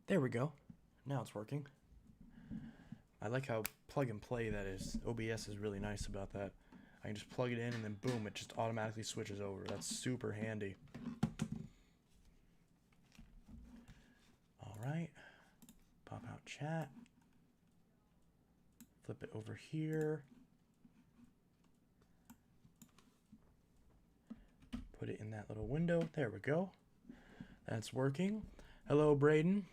There we go. Now it's working. I like how plug and play that is. OBS is really nice about that. I can just plug it in and then boom, it just automatically switches over. That's super handy. All right. Pop out chat. Flip it over here. Put it in that little window. There we go. That's working. Hello, Braden.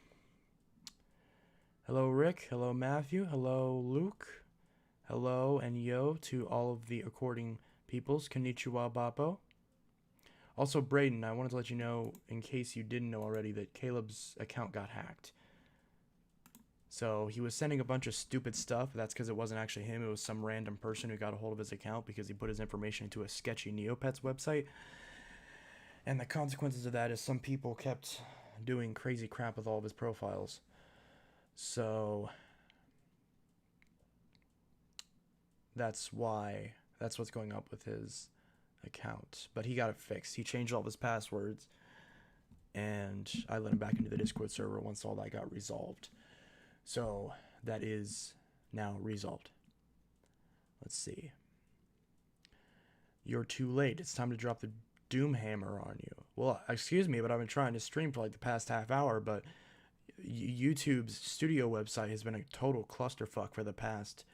Hello, Rick. Hello, Matthew. Hello, Luke. Hello and yo to all of the according peoples. Konnichiwa, Bappo. Also, Braden, I wanted to let you know, in case you didn't know already, that Caleb's account got hacked. So he was sending a bunch of stupid stuff. That's because it wasn't actually him. It was some random person who got a hold of his account because he put his information into a sketchy Neopets website. And the consequences of that is some people kept doing crazy crap with all of his profiles. So that's what's going up with his account. But he got it fixed. He changed all of his passwords, and I let him back into the Discord server once all that got resolved. So that is now resolved. Let's see. You're too late. It's time to drop the Doom Hammer on you. Well, excuse me, but I've been trying to stream for like the past half hour, but YouTube's studio website has been a total clusterfuck for the past,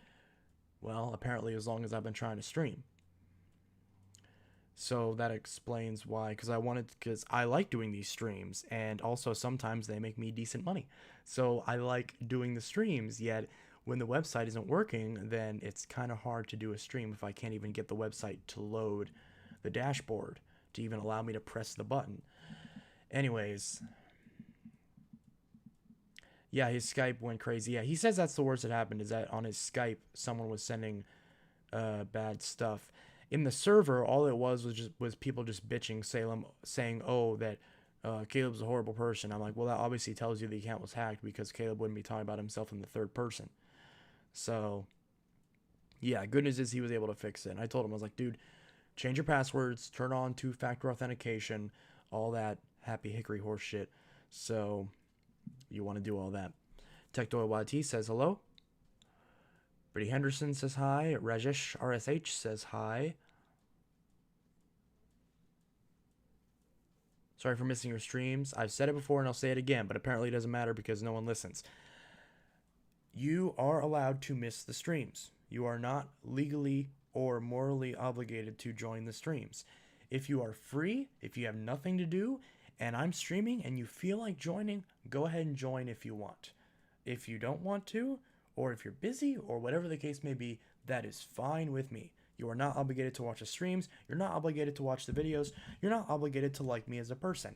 well, apparently as long as I've been trying to stream. So that explains why, because I like doing these streams, and also sometimes they make me decent money. So I like doing the streams, yet when the website isn't working, then it's kind of hard to do a stream if I can't even get the website to load the dashboard to even allow me to press the button. Anyways, yeah, his Skype went crazy. Yeah, he says that's the worst that happened, is that on his Skype, someone was sending bad stuff. In the server, all it was people just bitching, saying, oh, that Caleb's a horrible person. I'm like, well, that obviously tells you the account was hacked because Caleb wouldn't be talking about himself in the third person. So, yeah, good news is he was able to fix it. And I told him, I was like, dude, change your passwords, turn on two-factor authentication, all that happy hickory horse shit. So, you want to do all that. TechDoyYT says hello. Brittany Henderson says hi. Rajesh RSH says hi. Sorry for missing your streams. I've said it before and I'll say it again, but apparently it doesn't matter because no one listens. You are allowed to miss the streams. You are not legally or morally obligated to join the streams. If you are free, if you have nothing to do, and I'm streaming and you feel like joining, go ahead and join if you want. If you don't want to, or if you're busy, or whatever the case may be, that is fine with me. You are not obligated to watch the streams. You're not obligated to watch the videos. You're not obligated to like me as a person.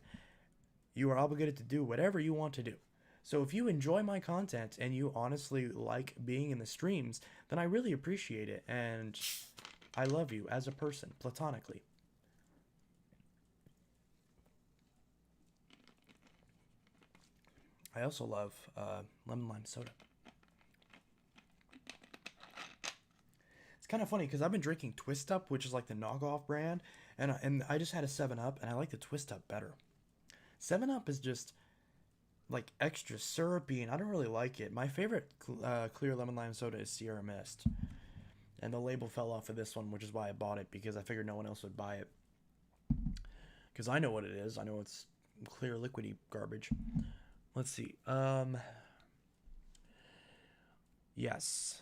You are obligated to do whatever you want to do. So if you enjoy my content and you honestly like being in the streams, then I really appreciate it. And I love you as a person, platonically. I also love lemon lime soda. It's kind of funny because I've been drinking Twist Up, which is like the knockoff brand, and I just had a 7-Up, and I like the Twist Up better. 7-Up is just like extra syrupy, and I don't really like it. My favorite clear lemon lime soda is Sierra Mist, and the label fell off of this one, which is why I bought it, because I figured no one else would buy it. Because I know what it is. I know it's clear liquidy garbage. Let's see. Yes.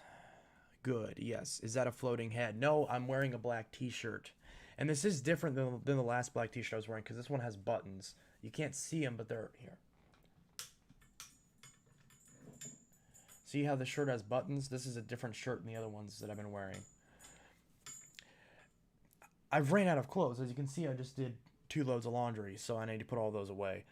Good, yes. Is that a floating head? No, I'm wearing a black t-shirt. And this is different than the last black t-shirt I was wearing, because this one has buttons. You can't see them, but they're here. See how the shirt has buttons? This is a different shirt than the other ones that I've been wearing. I've ran out of clothes. As you can see, I just did 2 loads of laundry, so I need to put all those away.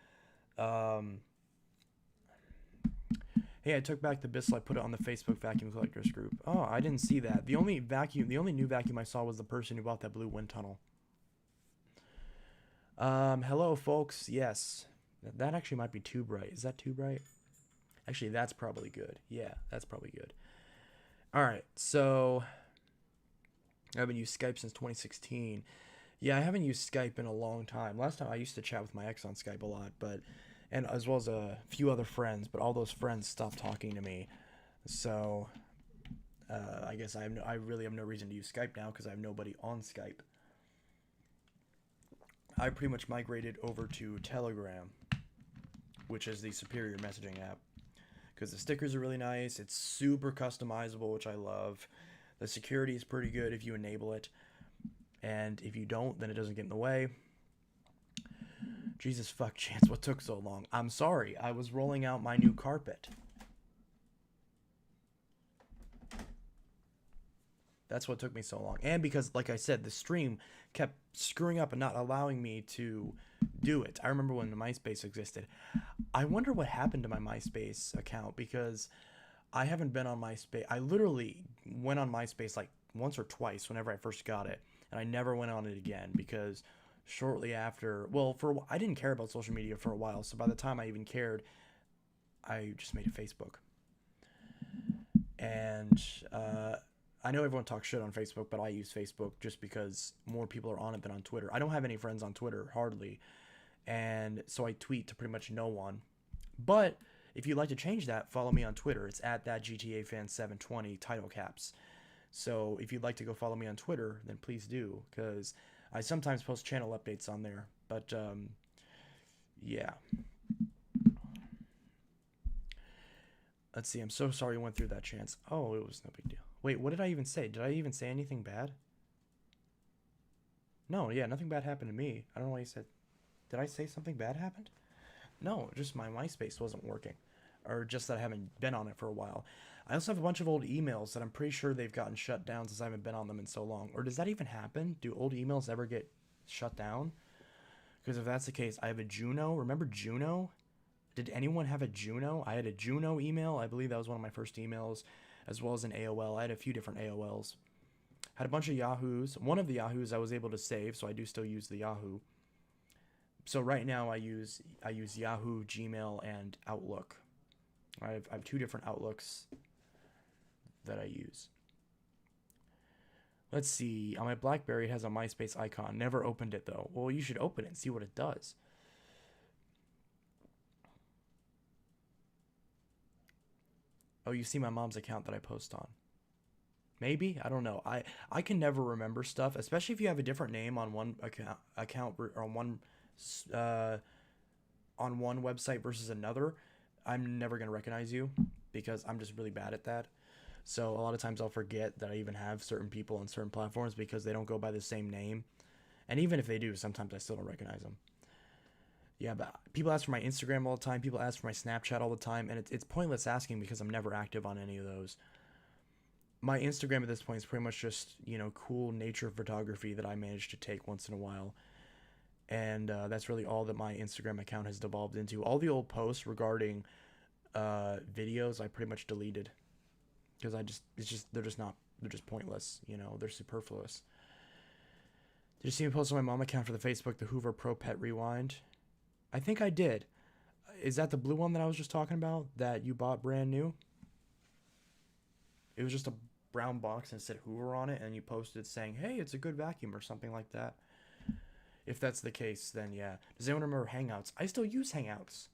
Hey, I took back the Bissell. I put it on the Facebook vacuum collectors group. Oh, I didn't see that. The only new vacuum I saw was the person who bought that blue wind tunnel. Hello, folks. Yes, that actually might be too bright. Is that too bright? Actually, that's probably good. Yeah, that's probably good. All right, so I haven't used Skype since 2016. Yeah, I haven't used Skype in a long time. Last time I used to chat with my ex on Skype a lot, but and as well as a few other friends, but all those friends stopped talking to me. So I guess I really have no reason to use Skype now because I have nobody on Skype. I pretty much migrated over to Telegram, which is the superior messaging app, because the stickers are really nice. It's super customizable, which I love. The security is pretty good if you enable it, and if you don't, then it doesn't get in the way. Jesus fuck, Chance, what took so long? I'm sorry, I was rolling out my new carpet. That's what took me so long. And because, like I said, the stream kept screwing up and not allowing me to do it. I remember when the MySpace existed. I wonder what happened to my MySpace account, because I haven't been on MySpace. I literally went on MySpace like once or twice whenever I first got it, and I never went on it again because shortly after, well, I didn't care about social media for a while, so by the time I even cared, I just made a Facebook. And I know everyone talks shit on Facebook, but I use Facebook just because more people are on it than on Twitter. I don't have any friends on Twitter, hardly, and so I tweet to pretty much no one. But if you'd like to change that, follow me on Twitter. It's at that GTA fan 720, title caps. So if you'd like to go follow me on Twitter, then please do, because I sometimes post channel updates on there. But yeah. Let's see. I'm so sorry you went through that, Chance. Oh, it was no big deal. Wait, what did I even say? Did I even say anything bad? No, yeah, nothing bad happened to me. I don't know why you said. Did I say something bad happened? No, just my MySpace wasn't working. Or just that I haven't been on it for a while. I also have a bunch of old emails that I'm pretty sure they've gotten shut down since I haven't been on them in so long. Or does that even happen? Do old emails ever get shut down? Because if that's the case, I have a Juno. Remember Juno? Did anyone have a Juno? I had a Juno email. I believe that was one of my first emails, as well as an AOL. I had a few different AOLs. Had a bunch of Yahoos. One of the Yahoos I was able to save, so I do still use the Yahoo. So right now I use Yahoo, Gmail, and Outlook. I have two different Outlooks that I use. Let's see. On my BlackBerry, it has a MySpace icon. Never opened it, though. Well, you should open it and see what it does. Oh, you see my mom's account that I post on. Maybe? I don't know. I can never remember stuff, especially if you have a different name on one account or on one website versus another. I'm never going to recognize you because I'm just really bad at that. So a lot of times I'll forget that I even have certain people on certain platforms because they don't go by the same name. And even if they do, sometimes I still don't recognize them. Yeah, but people ask for my Instagram all the time. People ask for my Snapchat all the time. And it's pointless asking because I'm never active on any of those. My Instagram at this point is pretty much just, cool nature photography that I manage to take once in a while. And that's really all that my Instagram account has devolved into. All the old posts regarding videos I pretty much deleted because they're just pointless. They're superfluous. Did you see me post on my mom account for the Facebook, the Hoover Pro Pet Rewind? I think I did. Is that the blue one that I was just talking about that you bought brand new? It was just a brown box and it said Hoover on it, and you posted saying, hey, it's a good vacuum or something like that. If that's the case, then yeah. Does anyone remember Hangouts? I still use Hangouts.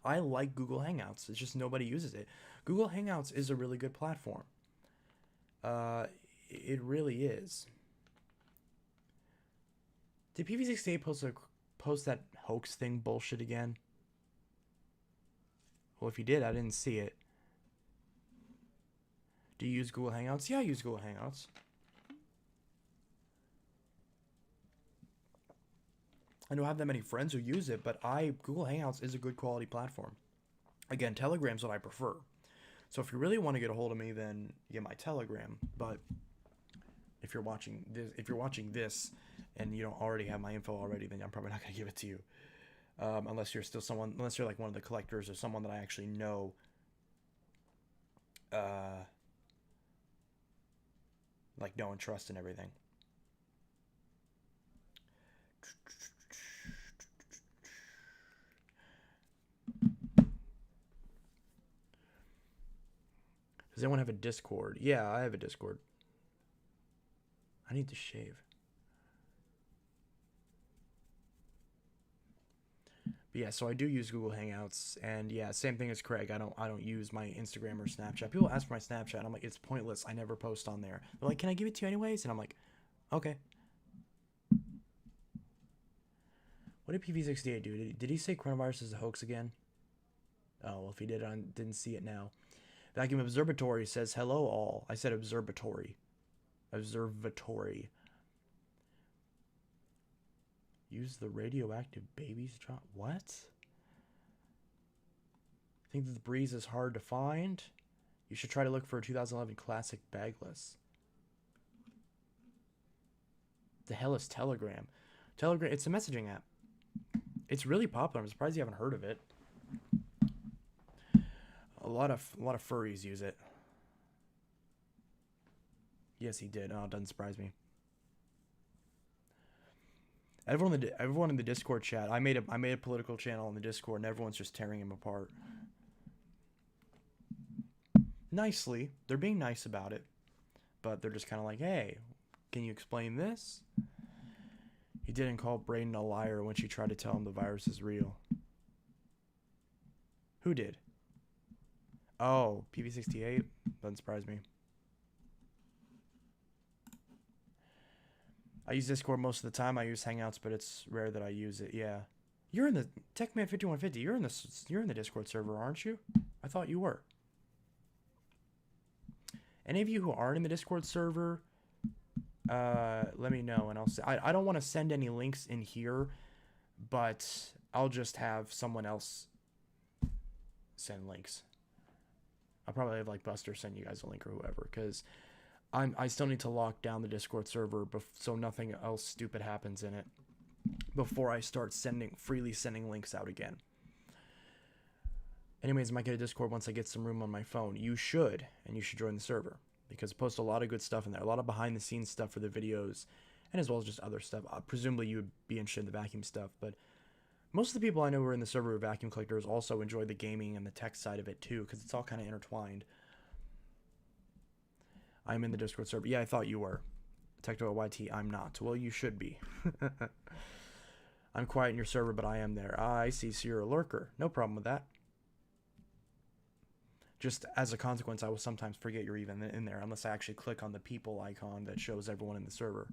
I like Google Hangouts. It's just nobody uses it. Google Hangouts is a really good platform. It really is. Did PV68 post that hoax thing bullshit again? Well, if he did, I didn't see it. Do you use Google Hangouts? Yeah, I use Google Hangouts. I don't have that many friends who use it, but Google Hangouts is a good quality platform. Again, Telegram's what I prefer. So if you really want to get a hold of me, then get my Telegram. But if you're watching this and you don't already have my info already, then I'm probably not going to give it to you. Unless you're like one of the collectors or someone that I actually know. Like know and trust and everything. Does anyone have a Discord? Yeah, I have a Discord. I need to shave. But Yeah, so I do use Google Hangouts, and yeah, same thing as Craig. I don't use my Instagram or Snapchat. People ask for my Snapchat, and I'm like, it's pointless. I never post on there. They're like, can I give it to you anyways? And I'm like, okay. What did PV68 do? Did he say coronavirus is a hoax again? Oh, well, if he did, I didn't see it now. Vacuum Observatory says, hello all. I said observatory. Observatory. Use the radioactive babies drop. What? Think that the breeze is hard to find? You should try to look for a 2011 classic bagless. The hell is Telegram? Telegram, it's a messaging app. It's really popular. I'm surprised you haven't heard of it. A lot of furries use it. Yes, he did. Oh, it doesn't surprise me. Everyone in the Discord chat. I made a political channel in the Discord, and everyone's just tearing him apart. Nicely, they're being nice about it, but they're just kind of like, "Hey, can you explain this?" He didn't call Brayden a liar when she tried to tell him the virus is real. Who did? Oh, PV68. Doesn't surprise me. I use Discord most of the time. I use Hangouts, but it's rare that I use it. Yeah, you're in the Techman5150. You're in the Discord server, aren't you? I thought you were. Any of you who aren't in the Discord server, let me know, and I'll say I don't want to send any links in here, but I'll just have someone else send links. I'll probably have like Buster send you guys a link or whoever, because I still need to lock down the Discord server so nothing else stupid happens in it before I start freely sending links out again. Anyways, I might get a Discord once I get some room on my phone. You should, and you should join the server, because I post a lot of good stuff in there, a lot of behind the scenes stuff for the videos, and as well as just other stuff. Presumably you would be interested in the vacuum stuff, but most of the people I know who are in the server of vacuum collectors also enjoy the gaming and the tech side of it too, because it's all kind of intertwined. I'm in the Discord server. Yeah, I thought you were. Tecto YT, I'm not. Well, you should be. I'm quiet in your server, but I am there. I see, so you're a lurker. No problem with that. Just as a consequence, I will sometimes forget you're even in there, unless I actually click on the people icon that shows everyone in the server.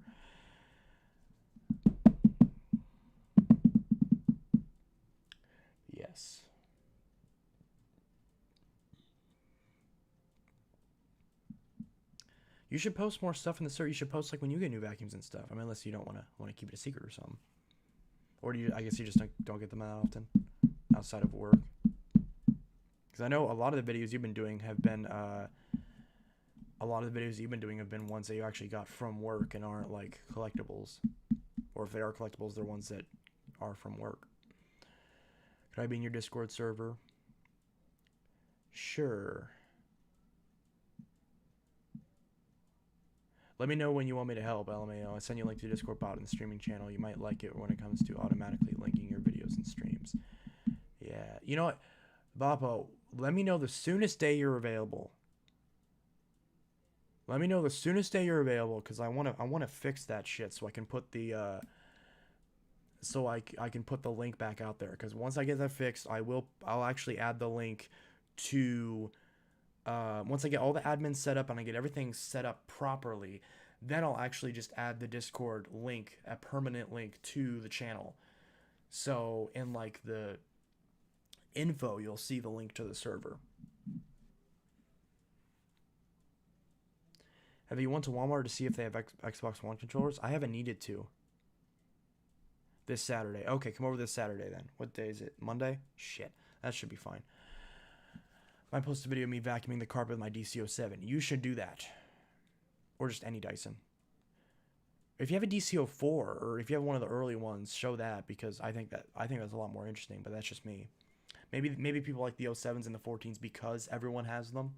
Yes. You should post more stuff in the server. You should post like when you get new vacuums and stuff. I mean, unless you don't want to keep it a secret or something. Or do you? I guess you just don't get them that often outside of work. Because I know a lot of the videos you've been doing have been ones that you actually got from work and aren't like collectibles. Or if they are collectibles, they're ones that are from work. Could I be in your Discord server? Sure. Let me know when you want me to help, LMAO. I send you a link to the Discord bot and the streaming channel. You might like it when it comes to automatically linking your videos and streams. Yeah. You know what? Vapo, let me know the soonest day you're available. Let me know the soonest day you're available, because I wanna fix that shit so I can put the I can put the link back out there. Because once I get that fixed, I'll actually add the link to once I get all the admins set up and I get everything set up properly, then I'll actually just add the Discord link, a permanent link to the channel. So in like the info, you'll see the link to the server. Have you went to Walmart to see if they have Xbox One controllers? I haven't needed to. This Saturday. Okay, come over this Saturday then. What day is it? Monday? Shit. That should be fine. I post a video of me vacuuming the carpet with my DC-07. You should do that. Or just any Dyson. If you have a DC-04, or if you have one of the early ones, show that, because I think that's a lot more interesting, but that's just me. Maybe people like the 07s and the 14s because everyone has them.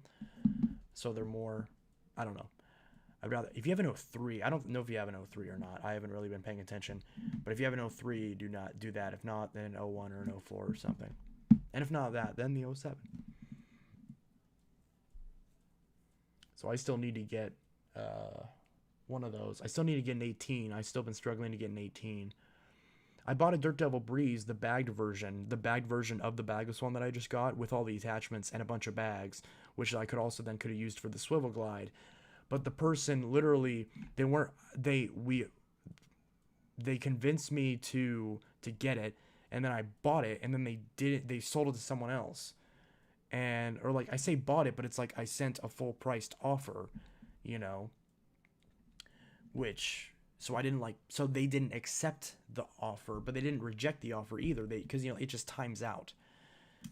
So they're more, I don't know. I'd rather, if you have an 03, I don't know if you have an 03 or not. I haven't really been paying attention. But if you have an 03, do not do that. If not, then an 01 or an 04 or something. And if not that, then the 07. So I still need to get one of those. I still need to get an 18. I've still been struggling to get an 18. I bought a Dirt Devil Breeze, the bagged version of the bagless one that I just got with all the attachments and a bunch of bags, which I could have used for the swivel glide. But the person literally, they weren't they convinced me to get it, and then I bought it, and then they sold it to someone else. And or like I say bought it, but it's like I sent a full priced offer, you know, which so I didn't like so they didn't accept the offer, but they didn't reject the offer either. They because it just times out.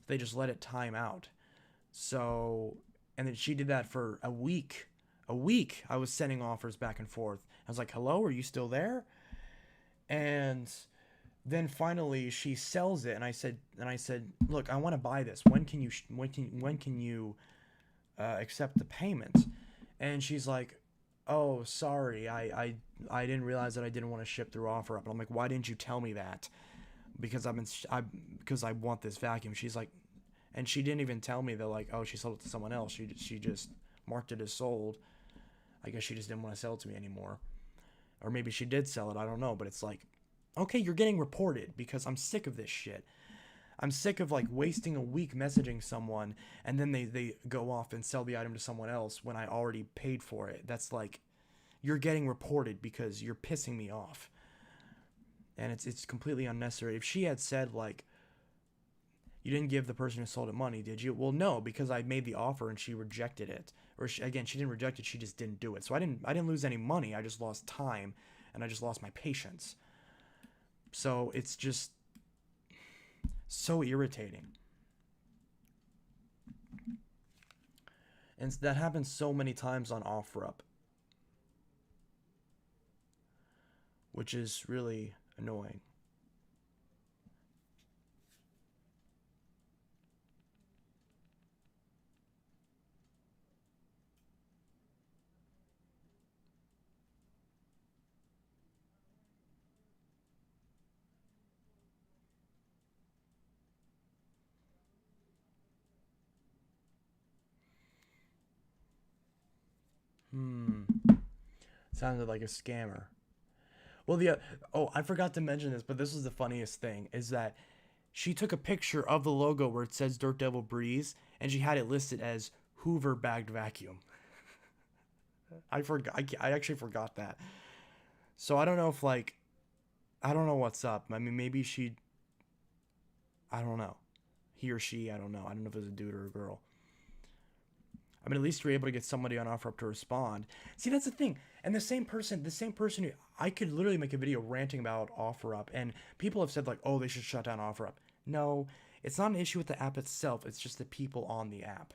They just let it time out. So and then she did that for a week. A week I was sending offers back and forth. I was like, "Hello, are you still there?" And then finally she sells it, and I said, "Look, I want to buy this. When can you accept the payment?" And she's like, "Oh, sorry, I didn't realize that I didn't want to ship through OfferUp." And I'm like, "Why didn't you tell me that?" Because because I want this vacuum. She's like, and she didn't even tell me that like, oh, she sold it to someone else. She just marked it as sold. I guess she just didn't want to sell it to me anymore, or maybe she did sell it. I don't know, but it's like, okay, you're getting reported because I'm sick of this shit. I'm sick of like wasting a week messaging someone and then they go off and sell the item to someone else when I already paid for it. That's like you're getting reported because you're pissing me off. And it's completely unnecessary. If she had said like you didn't give the person who sold it money, did you? Well, no, because I made the offer and she rejected it. Or again, she didn't reject it, she just didn't do it. So I didn't lose any money. I just lost time and I just lost my patience. So it's just so irritating. And that happens so many times on OfferUp, which is really annoying. Hmm. Sounded like a scammer. Well, oh, I forgot to mention this, but this was the funniest thing is that she took a picture of the logo where it says Dirt Devil Breeze and she had it listed as Hoover bagged vacuum. I forgot. I actually forgot that. So I don't know if like I don't know what's up. I mean, maybe she. I don't know. He or she. I don't know. I don't know if it's a dude or a girl. I mean, at least you're able to get somebody on OfferUp to respond. See, that's the thing. And the same person, I could literally make a video ranting about OfferUp, and people have said like, "Oh, they should shut down OfferUp." No, it's not an issue with the app itself. It's just the people on the app.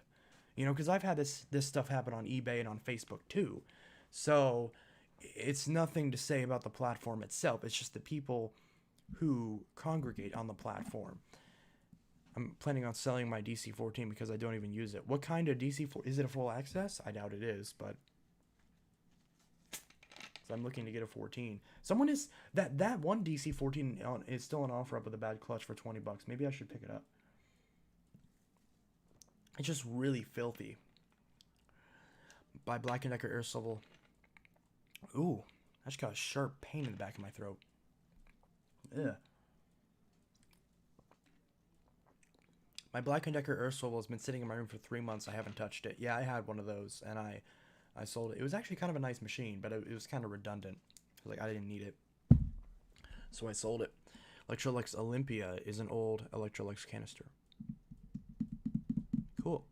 You know, because I've had this stuff happen on eBay and on Facebook too. So it's nothing to say about the platform itself. It's just the people who congregate on the platform. I'm planning on selling my DC-14 because I don't even use it. What kind of DC-4? Is it a full access? I doubt it is, but so I'm looking to get a 14. Someone is that one DC-14 is still on offer up with a bad clutch for 20 bucks. Maybe I should pick it up. It's just really filthy. By Black & Decker Air Shovel. Ooh, I just got a sharp pain in the back of my throat. Ugh. My Black & Decker Air Swivel has been sitting in my room for 3 months. I haven't touched it. Yeah, I had one of those, and I sold it. It was actually kind of a nice machine, but it was kind of redundant. Like I didn't need it, so I sold it. Electrolux Olympia is an old Electrolux canister. Cool.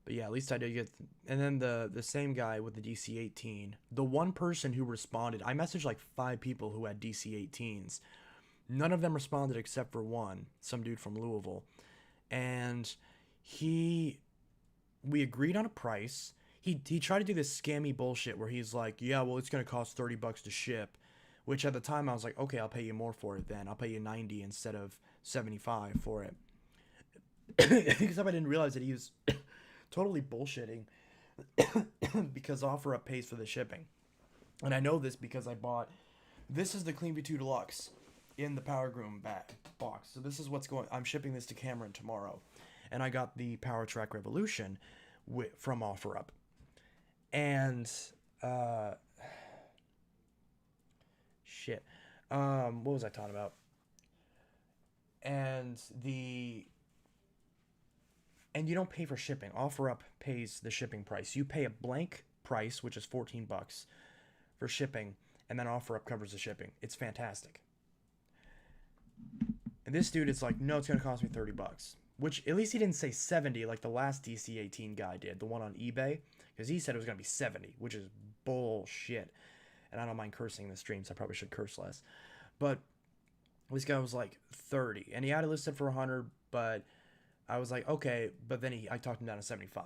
But yeah, at least I did get. And then the same guy with the DC-18, the one person who responded, I messaged like 5 people who had DC-18s. None of them responded except for one, some dude from Louisville. And we agreed on a price. He tried to do this scammy bullshit where he's like, yeah, well, it's going to cost 30 bucks to ship, which at the time I was like, okay, I'll pay you more for it then. I'll pay you 90 instead of 75 for it. Except I didn't realize that he was totally bullshitting because OfferUp pays for the shipping. And I know this because this is the Clean V2 Deluxe in the Power Groom box. So this is what's going. I'm shipping this to Cameron tomorrow, and I got the Power Track Revolution from OfferUp, and shit. What was I talking about? And the and you don't pay for shipping. OfferUp pays the shipping price. You pay a blank price, which is 14 bucks for shipping, and then OfferUp covers the shipping. It's fantastic. And this dude is like, no, it's gonna cost me 30 bucks. Which at least he didn't say 70 like the last DC-18 guy did, the one on eBay, because he said it was gonna be 70, which is bullshit. And I don't mind cursing in the stream, so I probably should curse less. But this guy was like 30, and he had it listed for 100, but I was like, okay. But then I talked him down to 75,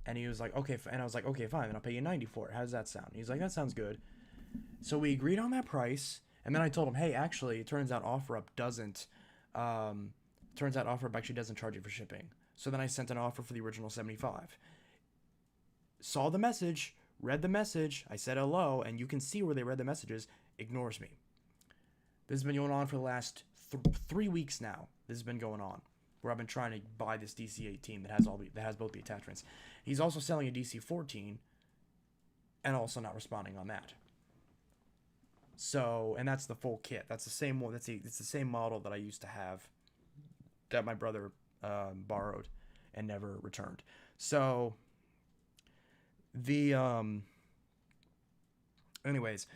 and he was like, okay, and I was like, okay, fine, then I'll pay you 90 for it. How does that sound? He's like, that sounds good. So we agreed on that price, and then I told him, hey, actually, it turns out OfferUp doesn't. Turns out OfferUp actually doesn't charge you for shipping. So then I sent an offer for the original 75. Saw the message, read the message. I said hello, and you can see where they read the messages. Ignores me. This has been going on for the last 3 weeks now. This has been going on, where I've been trying to buy this DC-18 that has both the attachments. He's also selling a DC-14, and also not responding on that. So, and that's the full kit. That's the same one. It's the same model that I used to have, that my brother borrowed and never returned. So the anyways,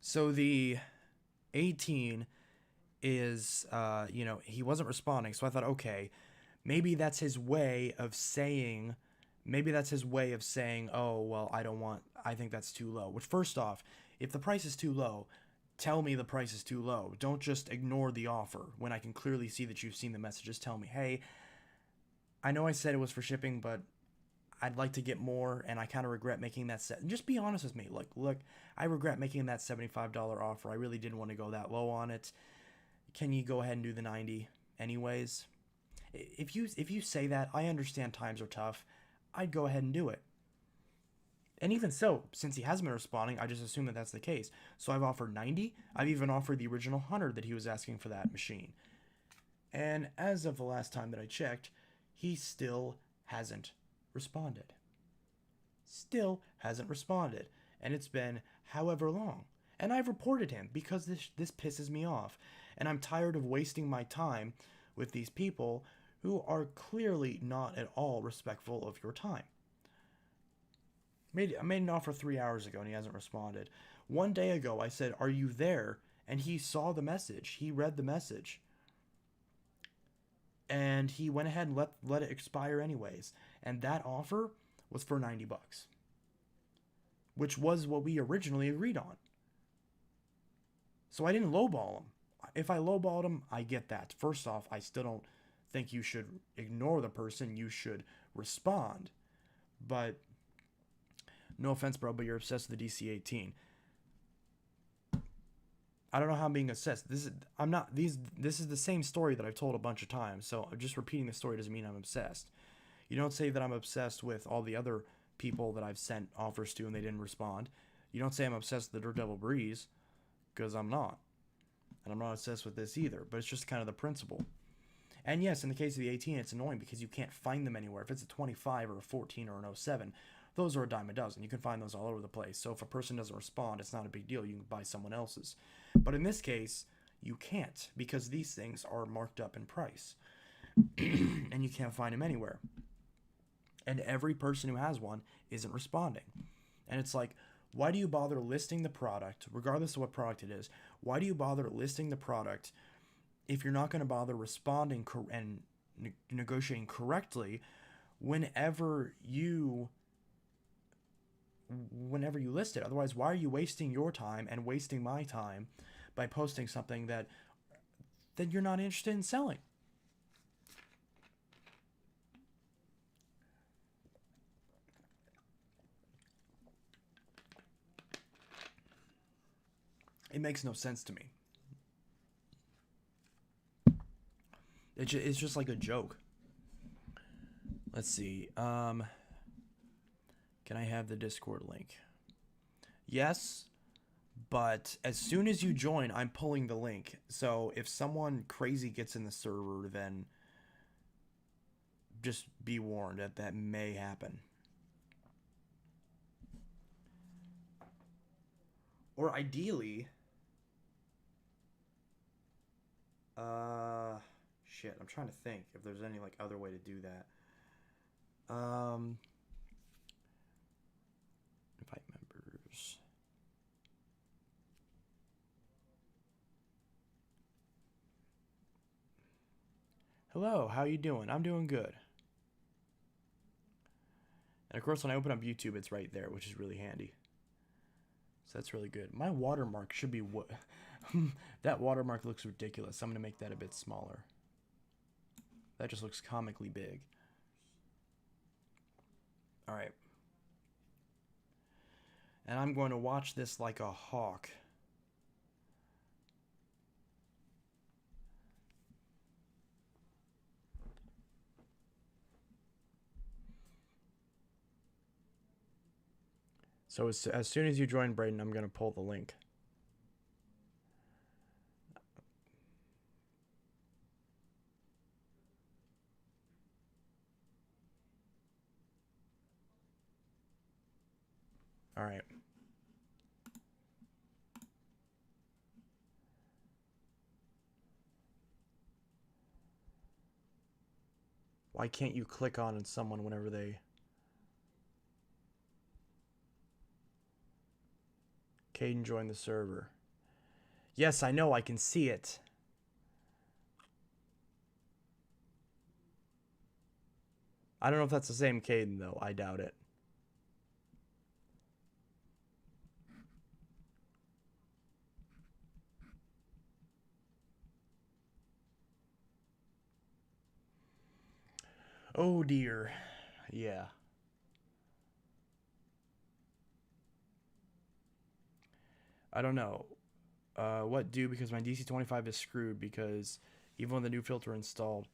so the 18 is he wasn't responding. So I thought, okay, maybe that's his way of saying, oh, well, I think that's too low. Which, first off, if the price is too low, tell me the price is too low. Don't just ignore the offer when I can clearly see that you've seen the message. Just tell me, hey, I know I said it was for shipping, but I'd like to get more, and I kind of regret making that set. And just be honest with me. Look, I regret making that $75 offer. I really didn't want to go that low on it. Can you go ahead and do the 90 anyways? If you say that, I understand times are tough. I'd go ahead and do it. And even so, since he hasn't been responding, I just assume that that's the case. So I've offered 90. I've even offered the original 100 that he was asking for that machine. And as of the last time that I checked, he still hasn't responded. Still hasn't responded. And it's been however long. And I've reported him because this pisses me off. And I'm tired of wasting my time with these people who are clearly not at all respectful of your time. I made an offer 3 hours ago and he hasn't responded. 1 day ago I said, are you there? And he saw the message. He read the message. And he went ahead and let it expire anyways. And that offer was for 90 bucks. Which was what we originally agreed on. So I didn't lowball him. If I lowballed him, I get that. First off, I still don't think you should ignore the person. You should respond. But no offense, bro, but you're obsessed with the DC-18. I don't know how I'm being obsessed. This is the same story that I've told a bunch of times. So just repeating the story doesn't mean I'm obsessed. You don't say that I'm obsessed with all the other people that I've sent offers to and they didn't respond. You don't say I'm obsessed with the Dirt Devil Breeze, because I'm not. And I'm not obsessed with this either, but it's just kind of the principle. And yes, in the case of the 18, it's annoying because you can't find them anywhere. If it's a 25 or a 14 or an 07, those are a dime a dozen. You can find those all over the place. So if a person doesn't respond, it's not a big deal. You can buy someone else's. But in this case, you can't, because these things are marked up in price. And you can't find them anywhere. And every person who has one isn't responding. And it's like, why do you bother listing the product, regardless of what product it is? Why do you bother listing the product if you're not going to bother responding and negotiating correctly whenever you list it? Otherwise, why are you wasting your time and wasting my time by posting something that you're not interested in selling? It makes no sense to me. It's just like a joke. Let's see. Can I have the Discord link? Yes, but as soon as you join, I'm pulling the link. So if someone crazy gets in the server, then just be warned that may happen. Or ideally, Shit, I'm trying to think if there's any like other way to do that. Invite members. Hello, how you doing? I'm doing good. And of course, when I open up YouTube, it's right there, which is really handy. So that's really good. My watermark should be what? That watermark looks ridiculous. I'm gonna make that a bit smaller. That just looks comically big. All right. And I'm going to watch this like a hawk. So as soon as you join Braden, I'm going to pull the link. All right. Why can't you click on someone whenever they... Caden joined the server. Yes, I know. I can see it. I don't know if that's the same Caden, though. I doubt it. Oh, dear. Yeah. I don't know. What do? Because my DC-25 is screwed because even with the new filter installed,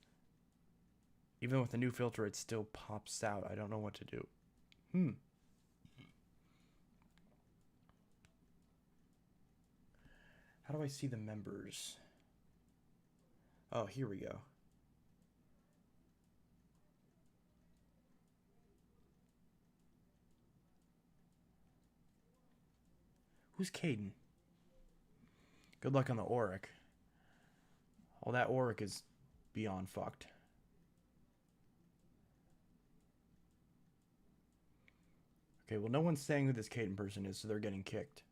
even with the new filter, it still pops out. I don't know what to do. How do I see the members? Oh, here we go. Who's Caden? Good luck on the Auric. Well, that Auric is beyond fucked. Okay, well, no one's saying who this Caden person is, so they're getting kicked.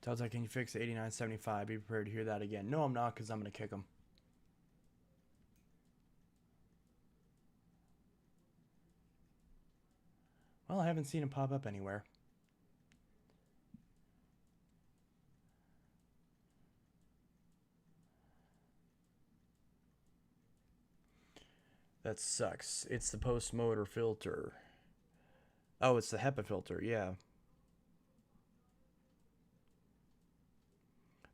Tells like, can you fix 8975? Be prepared to hear that again. No, I'm not, because I'm going to kick him. Well, I haven't seen him pop up anywhere. That sucks. It's the post-motor filter. Oh, it's the HEPA filter, yeah.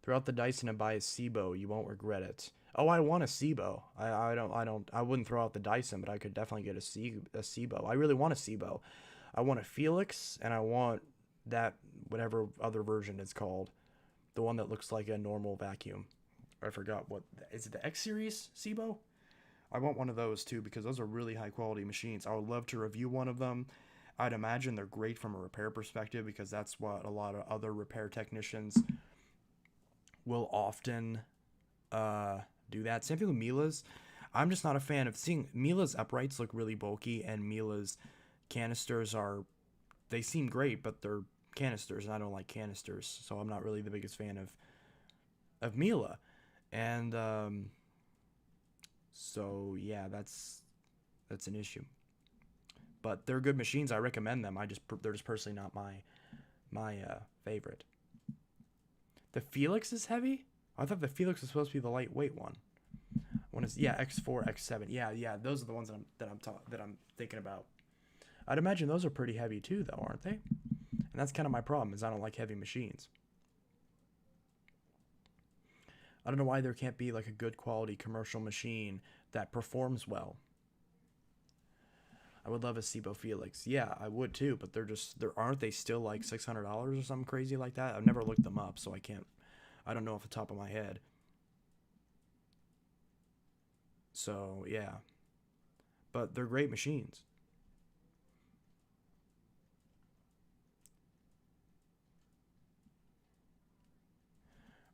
Throw out the Dyson and buy a SIBO. You won't regret it. Oh, I want a SIBO. I wouldn't throw out the Dyson, but I could definitely get a SIBO. I really want a SIBO. I want a Felix, and I want that, whatever other version it's called. The one that looks like a normal vacuum. I forgot what, is it the X Series SIBO? I want one of those too, because those are really high quality machines. I would love to review one of them. I'd imagine they're great from a repair perspective, because that's what a lot of other repair technicians will often do that. Same thing with Mila's. I'm just not a fan of seeing Mila's uprights look really bulky, and Mila's canisters they seem great, but they're canisters, and I don't like canisters, so I'm not really the biggest fan of Mila. And so yeah, that's an issue. But they're good machines. I recommend them. They're just personally not my favorite. The Felix is heavy? I thought the Felix was supposed to be the lightweight one. Yeah, X4, X7. Yeah, those are the ones that I'm thinking about. I'd imagine those are pretty heavy too, though, aren't they? And that's kind of my problem, is I don't like heavy machines. I don't know why there can't be like a good quality commercial machine that performs well. I would love a SIBO Felix. Yeah, I would too, but aren't they still like $600 or something crazy like that? I've never looked them up, so I don't know off the top of my head. So, yeah. But they're great machines.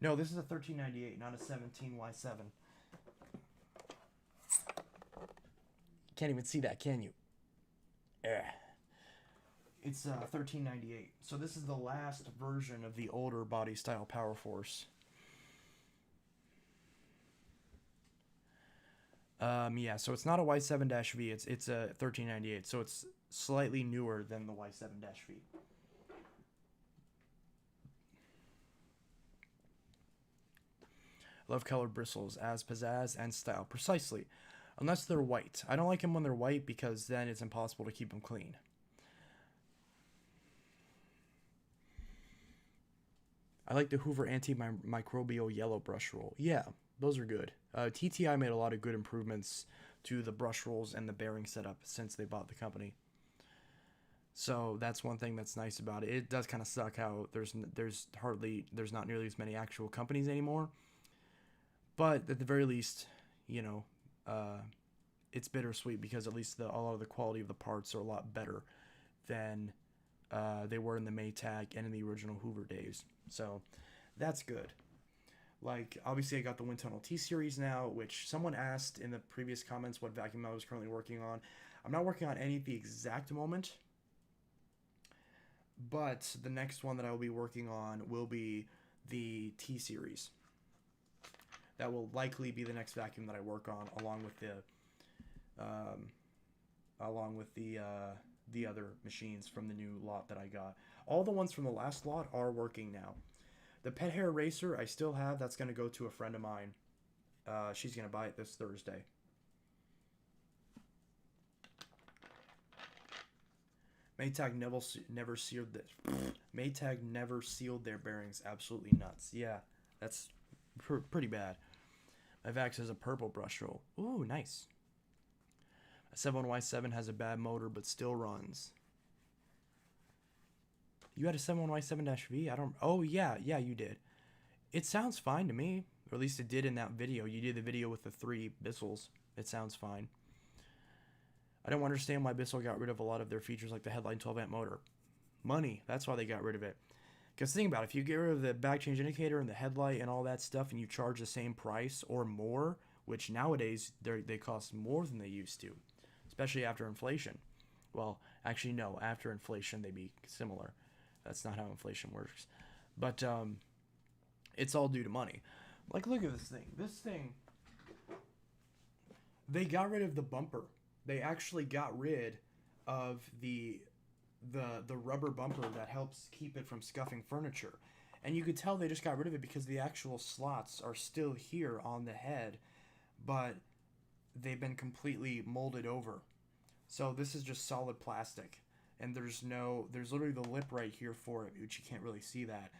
No, this is a 1398, not a 17Y7. Can't even see that, can you? It's 1398. So this is the last version of the older body style Power Force. Yeah, so it's not a Y7-V. It's a 1398. So it's slightly newer than the Y7-V. Love colored bristles as pizzazz and style. Precisely. Unless they're white. I don't like them when they're white because then it's impossible to keep them clean. I like the Hoover antimicrobial yellow brush roll. Yeah, those are good. TTI made a lot of good improvements to the brush rolls and the bearing setup since they bought the company. So that's one thing that's nice about it. It does kind of suck how there's not nearly as many actual companies anymore. But at the very least, you know, it's bittersweet because at least a lot of the quality of the parts are a lot better than they were in the Maytag and in the original Hoover days. So that's good. Like, obviously I got the Wind Tunnel T-Series now, which someone asked in the previous comments what vacuum I was currently working on. I'm not working on any at the exact moment, but the next one that I will be working on will be the T-Series. That will likely be the next vacuum that I work on, along with the other machines from the new lot that I got. All the ones from the last lot are working now. The pet hair eraser I still have. That's going to go to a friend of mine. She's going to buy it this Thursday. Maytag never sealed this. Maytag never sealed their bearings. Absolutely nuts. Yeah, that's pretty bad. My Vax has a purple brush roll. Ooh, nice. A 71Y7 has a bad motor but still runs. You had a 71Y7-V? I don't... Oh, yeah, you did. It sounds fine to me. Or at least it did in that video. You did the video with the 3 Bissels. It sounds fine. I don't understand why Bissell got rid of a lot of their features like the headline 12-amp motor. Money. That's why they got rid of it. Because think about it. If you get rid of the back change indicator and the headlight and all that stuff and you charge the same price or more, which nowadays they cost more than they used to, especially after inflation. Well, actually, no. After inflation, they'd be similar. That's not how inflation works. But it's all due to money. Like, look at this thing. This thing, they got rid of the bumper. They actually got rid of the rubber bumper that helps keep it from scuffing furniture. And you could tell they just got rid of it because the actual slots are still here on the head, but they've been completely molded over. So this is just solid plastic. And there's literally the lip right here for it, which you can't really see that.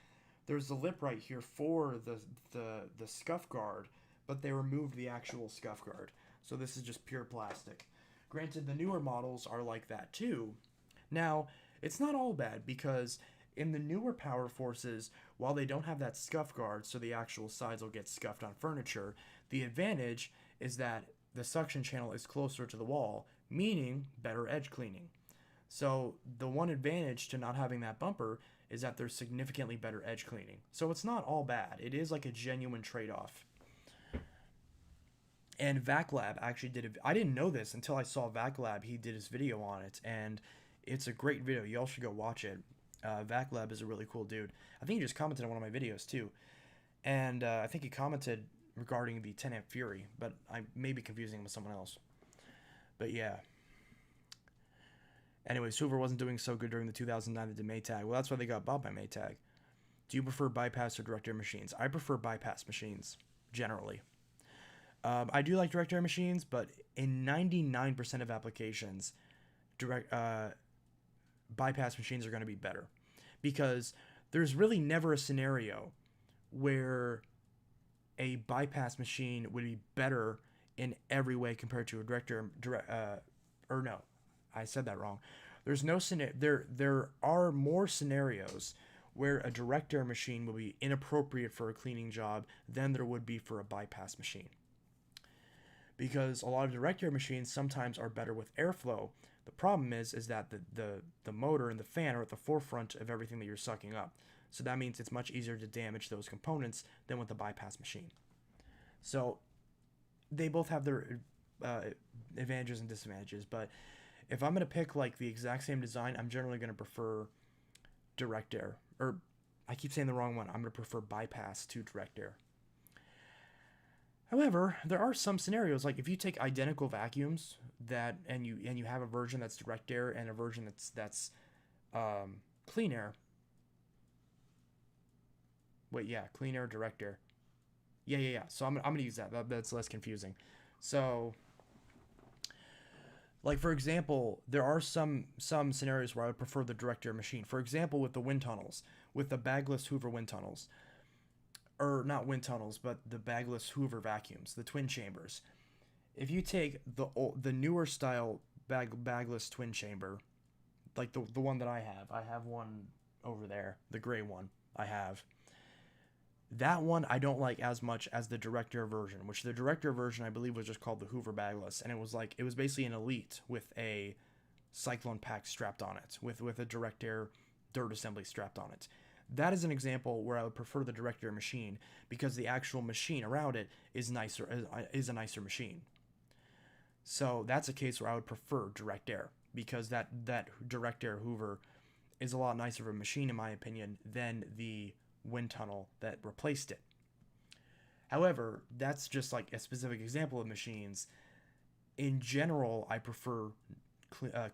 There's the lip right here for the scuff guard, but they removed the actual scuff guard. So this is just pure plastic. Granted, the newer models are like that too. Now, it's not all bad because in the newer Power Forces, while they don't have that scuff guard, so the actual sides will get scuffed on furniture, the advantage is that the suction channel is closer to the wall, meaning better edge cleaning. So the one advantage to not having that bumper is that there's significantly better edge cleaning. So it's not all bad. It is like a genuine trade-off. And VacLab actually did I didn't know this until I saw VacLab. He did his video on it, and it's a great video. You all should go watch it. VacLab is a really cool dude. I think he just commented on one of my videos too. And I think he commented regarding the 10-amp Fury, but I may be confusing him with someone else. But yeah. Anyways, Hoover wasn't doing so good during the 2009 that did Maytag. Well, that's why they got bought by Maytag. Do you prefer bypass or direct air machines? I prefer bypass machines, generally. I do like direct air machines, but in 99% of applications, bypass machines are going to be better. Because there's really never a scenario where a bypass machine would be better in every way compared to a direct air... or no, I said that wrong. There's no there are more scenarios where a direct air machine will be inappropriate for a cleaning job than there would be for a bypass machine. Because a lot of direct air machines sometimes are better with airflow. The problem is that the motor and the fan are at the forefront of everything that you're sucking up. So that means it's much easier to damage those components than with the bypass machine. So they both have their advantages and disadvantages, but if I'm going to pick like the exact same design, I'm generally going to prefer direct air. Or I keep saying the wrong one. I'm going to prefer bypass to direct air. However, there are some scenarios, like if you take identical vacuums and you have a version that's direct air and a version that's clean air. Wait, yeah, clean air, direct air. Yeah. So I'm gonna use that. That's less confusing. So, like for example, there are some scenarios where I would prefer the direct air machine. For example, with the wind tunnels, with the bagless Hoover wind tunnels, or not wind tunnels, but the bagless Hoover vacuums, the twin chambers. If you take the newer style bagless twin chamber, like the one that I have one over there, the gray one I have. That one I don't like as much as the direct air version, which the direct air version I believe was just called the Hoover bagless, and it was basically an Elite with a cyclone pack strapped on it, with a direct air dirt assembly strapped on it. That is an example where I would prefer the direct air machine because the actual machine around it is a nicer machine. So that's a case where I would prefer direct air because that direct air Hoover is a lot nicer of a machine in my opinion than the wind tunnel that replaced it. However, that's just like a specific example of machines. In general, I prefer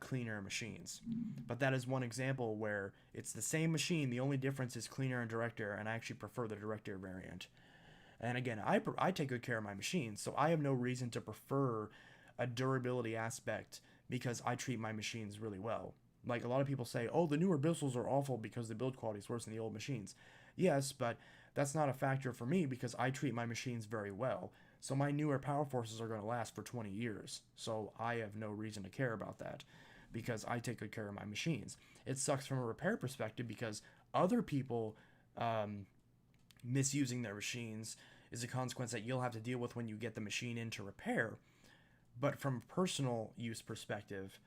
clean air machines, but that is one example where it's the same machine. The only difference is clean air and direct air, and I actually prefer the direct air variant. And again, I take good care of my machines, so I have no reason to prefer a durability aspect because I treat my machines really well. Like a lot of people say, oh, the newer Bissells are awful because the build quality is worse than the old machines. Yes, but that's not a factor for me because I treat my machines very well. So my newer Power Forces are going to last for 20 years. So I have no reason to care about that because I take good care of my machines. It sucks from a repair perspective because other people misusing their machines is a consequence that you'll have to deal with when you get the machine in to repair. But from a personal use perspective,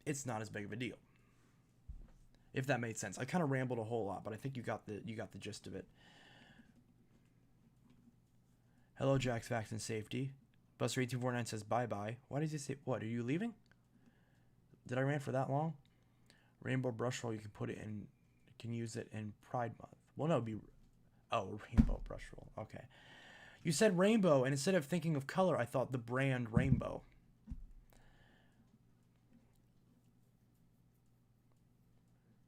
it's not as big of a deal. If that made sense. I kind of rambled a whole lot, but I think you got the gist of it. Hello, Jack's Facts and Safety. Buster1849 says bye-bye. Why does he say, what, are you leaving? Did I rant for that long? Rainbow brush roll, you can put it in, you can use it in Pride Month. Well, no, it'd be, oh, rainbow brush roll. Okay. You said rainbow, and instead of thinking of color, I thought the brand Rainbow.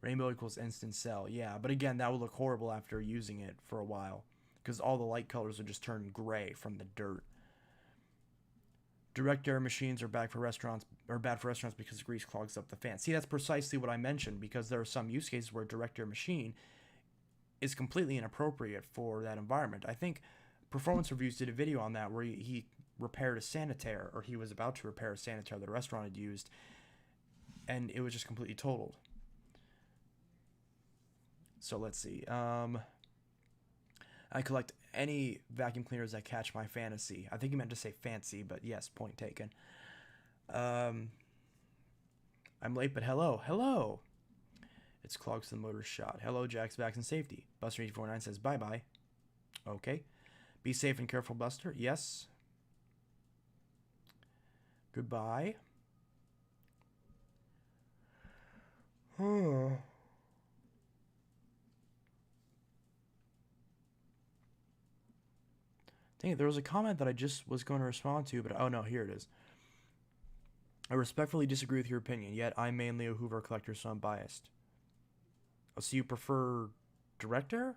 Rainbow equals instant cell. Yeah, but again, that would look horrible after using it for a while because all the light colors would just turn gray from the dirt. Direct air machines are bad for restaurants because grease clogs up the fan. See, that's precisely what I mentioned because there are some use cases where a direct air machine is completely inappropriate for that environment. I think Performance Reviews did a video on that where he repaired a sanitaire, or he was about to repair a sanitaire that a restaurant had used, and it was just completely totaled. So let's see. I collect any vacuum cleaners that catch my fantasy. I think he meant to say fancy, but yes, point taken. I'm late, but hello. Hello. It's clogs to the motor shot. Hello, Jack's Facts and Safety. Buster849 says bye-bye. Okay. Be safe and careful, Buster. Yes. Goodbye. Dang it, there was a comment that I just was going to respond to, but oh no, here it is. I respectfully disagree with your opinion, yet I'm mainly a Hoover collector, so I'm biased. Oh, so you prefer direct air?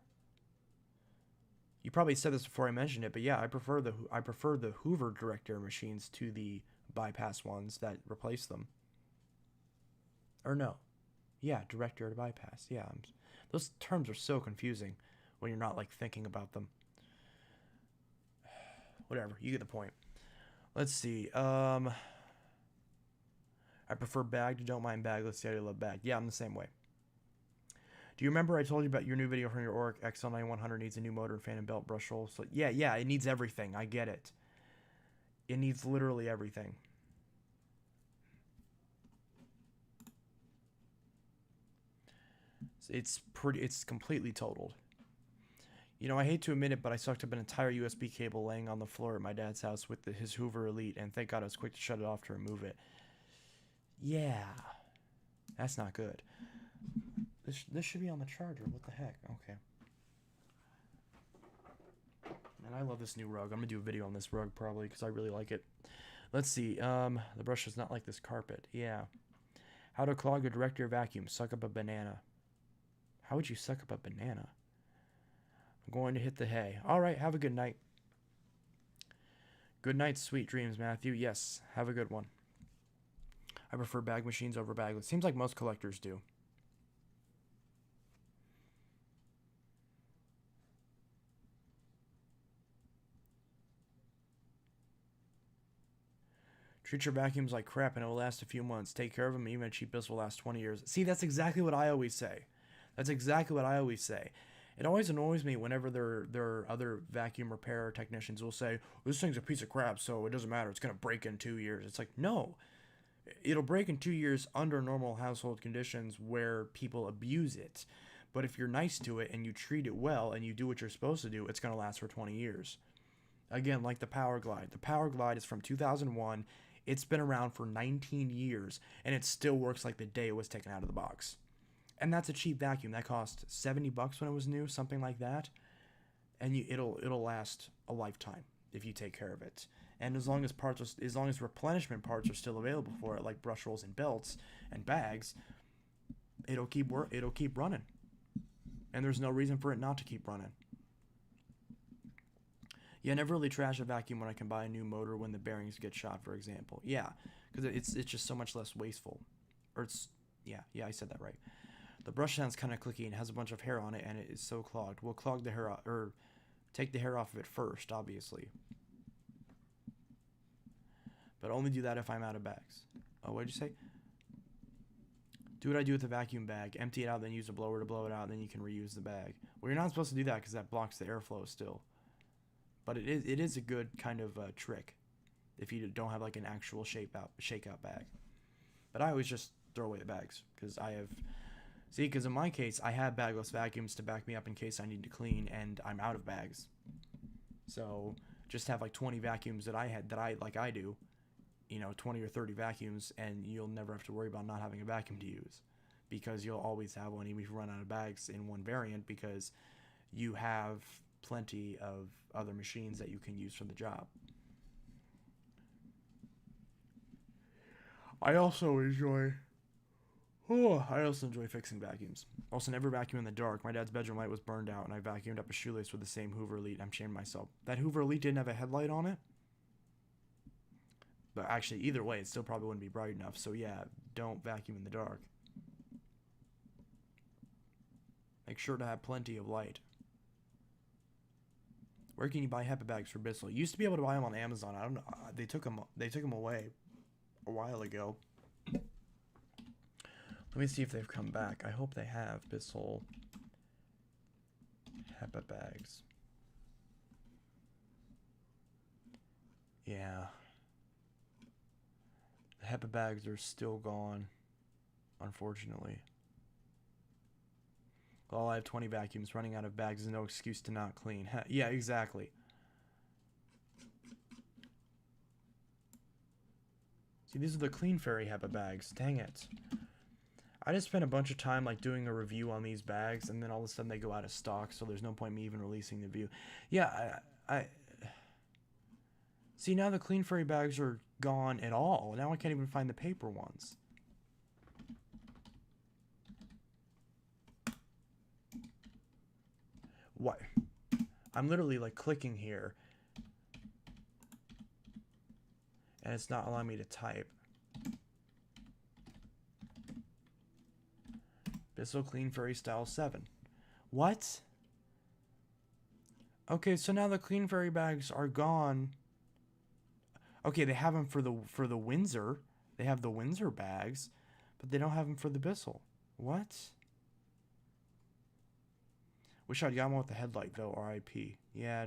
You probably said this before I mentioned it, but yeah, I prefer the Hoover direct air machines to the bypass ones that replace them. Or no. Yeah, direct air to bypass. Yeah, those terms are so confusing when you're not like thinking about them. Whatever, you get the point. Let's see. I prefer bagged. Don't mind bagless. Yeah, I love bagged. Yeah, I'm the same way. Do you remember I told you about your new video from your Oric XL9100 needs a new motor, fan, and belt brush roll? So yeah, it needs everything. I get it. It needs literally everything. It's completely totaled. You know, I hate to admit it, but I sucked up an entire USB cable laying on the floor at my dad's house with his Hoover Elite, and thank God I was quick to shut it off to remove it. Yeah, that's not good. This should be on the charger. What the heck? Okay. And I love this new rug. I'm gonna do a video on this rug probably because I really like it. Let's see. The brush is not like this carpet. Yeah. How to clog a director vacuum? Suck up a banana. How would you suck up a banana? I'm going to hit the hay. All right. Have a good night. Good night, sweet dreams, Matthew. Yes. Have a good one. I prefer bag machines over bagless. Seems like most collectors do. Treat your vacuums like crap and it will last a few months. Take care of them, even a cheap Cheapest will last 20 years. See, that's exactly what I always say. That's exactly what I always say. It always annoys me whenever there are other vacuum repair technicians will say, this thing's a piece of crap, so it doesn't matter. It's going to break in 2 years. It's like, no. It'll break in 2 years under normal household conditions where people abuse it. But if you're nice to it and you treat it well and you do what you're supposed to do, it's going to last for 20 years. Again, like the Power Glide. The Power Glide is from 2001. It's been around for 19 years, and it still works like the day it was taken out of the box. And that's a cheap vacuum. That cost $70 when it was new, something like that. And it'll last a lifetime if you take care of it. And as long as replenishment parts are still available for it, like brush rolls and belts and bags, it'll keep running. And there's no reason for it not to keep running. Yeah, I never really trash a vacuum when I can buy a new motor when the bearings get shot, for example. Yeah, because it's just so much less wasteful. Yeah, I said that right. The brush sounds kind of clicky and has a bunch of hair on it, and it is so clogged. We'll clog the hair off, or take the hair off of it first, obviously. But only do that if I'm out of bags. Oh, what did you say? Do what I do with the vacuum bag. Empty it out, then use a blower to blow it out, and then you can reuse the bag. Well, you're not supposed to do that because that blocks the airflow still. But it is a good kind of trick if you don't have like an actual shakeout bag. But I always just throw away the bags because because in my case I have bagless vacuums to back me up in case I need to clean and I'm out of bags. So just have like 20 vacuums that I do, 20 or 30 vacuums, and you'll never have to worry about not having a vacuum to use because you'll always have one even if you run out of bags in one variant because you have plenty of other machines that you can use for the job. I also enjoy fixing vacuums. Also, never vacuum in the dark. My dad's bedroom light was burned out, and I vacuumed up a shoelace with the same Hoover Elite. I'm ashamed of myself. That Hoover Elite didn't have a headlight on it. But actually, either way, it still probably wouldn't be bright enough. So yeah, don't vacuum in the dark. Make sure to have plenty of light. Where can you buy HEPA bags for Bissell? You used to be able to buy them on Amazon. I don't know. They took them away a while ago. Let me see if they've come back. I hope they have. Bissell HEPA bags. Yeah. The HEPA bags are still gone, unfortunately. Well, I have 20 vacuums. Running out of bags is no excuse to not clean. Yeah, exactly. See, these are the Clean Fairy HEPA bags. Dang it. I just spent a bunch of time like doing a review on these bags, and then all of a sudden they go out of stock, so there's no point in me even releasing the review. Yeah, I see, now the Clean Fairy bags are gone at all. Now I can't even find the paper ones. What? I'm literally like clicking here and it's not allowing me to type. Bissell Clean Fairy Style 7. What? Okay, so now the Clean Fairy bags are gone. Okay, they have them for the Windsor. They have the Windsor bags, but they don't have them for the Bissell. What? Wish I'd got one with the headlight, though, RIP. Yeah,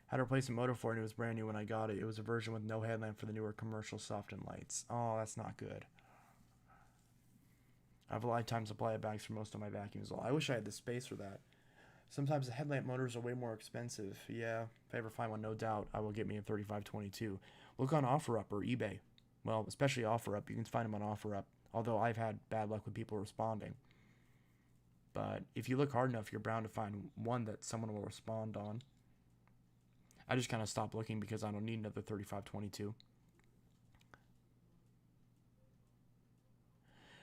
had to replace a motor for it, and it was brand new when I got it. It was a version with no headlamp for the newer commercial softened lights. Oh, that's not good. I have a lifetime supply of bags for most of my vacuums. Well, I wish I had the space for that. Sometimes the headlamp motors are way more expensive. Yeah, if I ever find one, no doubt, I will get me a 3522. Look on OfferUp or eBay. Well, especially OfferUp. You can find them on OfferUp. Although I've had bad luck with people responding. But if you look hard enough, you're bound to find one that someone will respond on. I just kind of stopped looking because I don't need another 3522.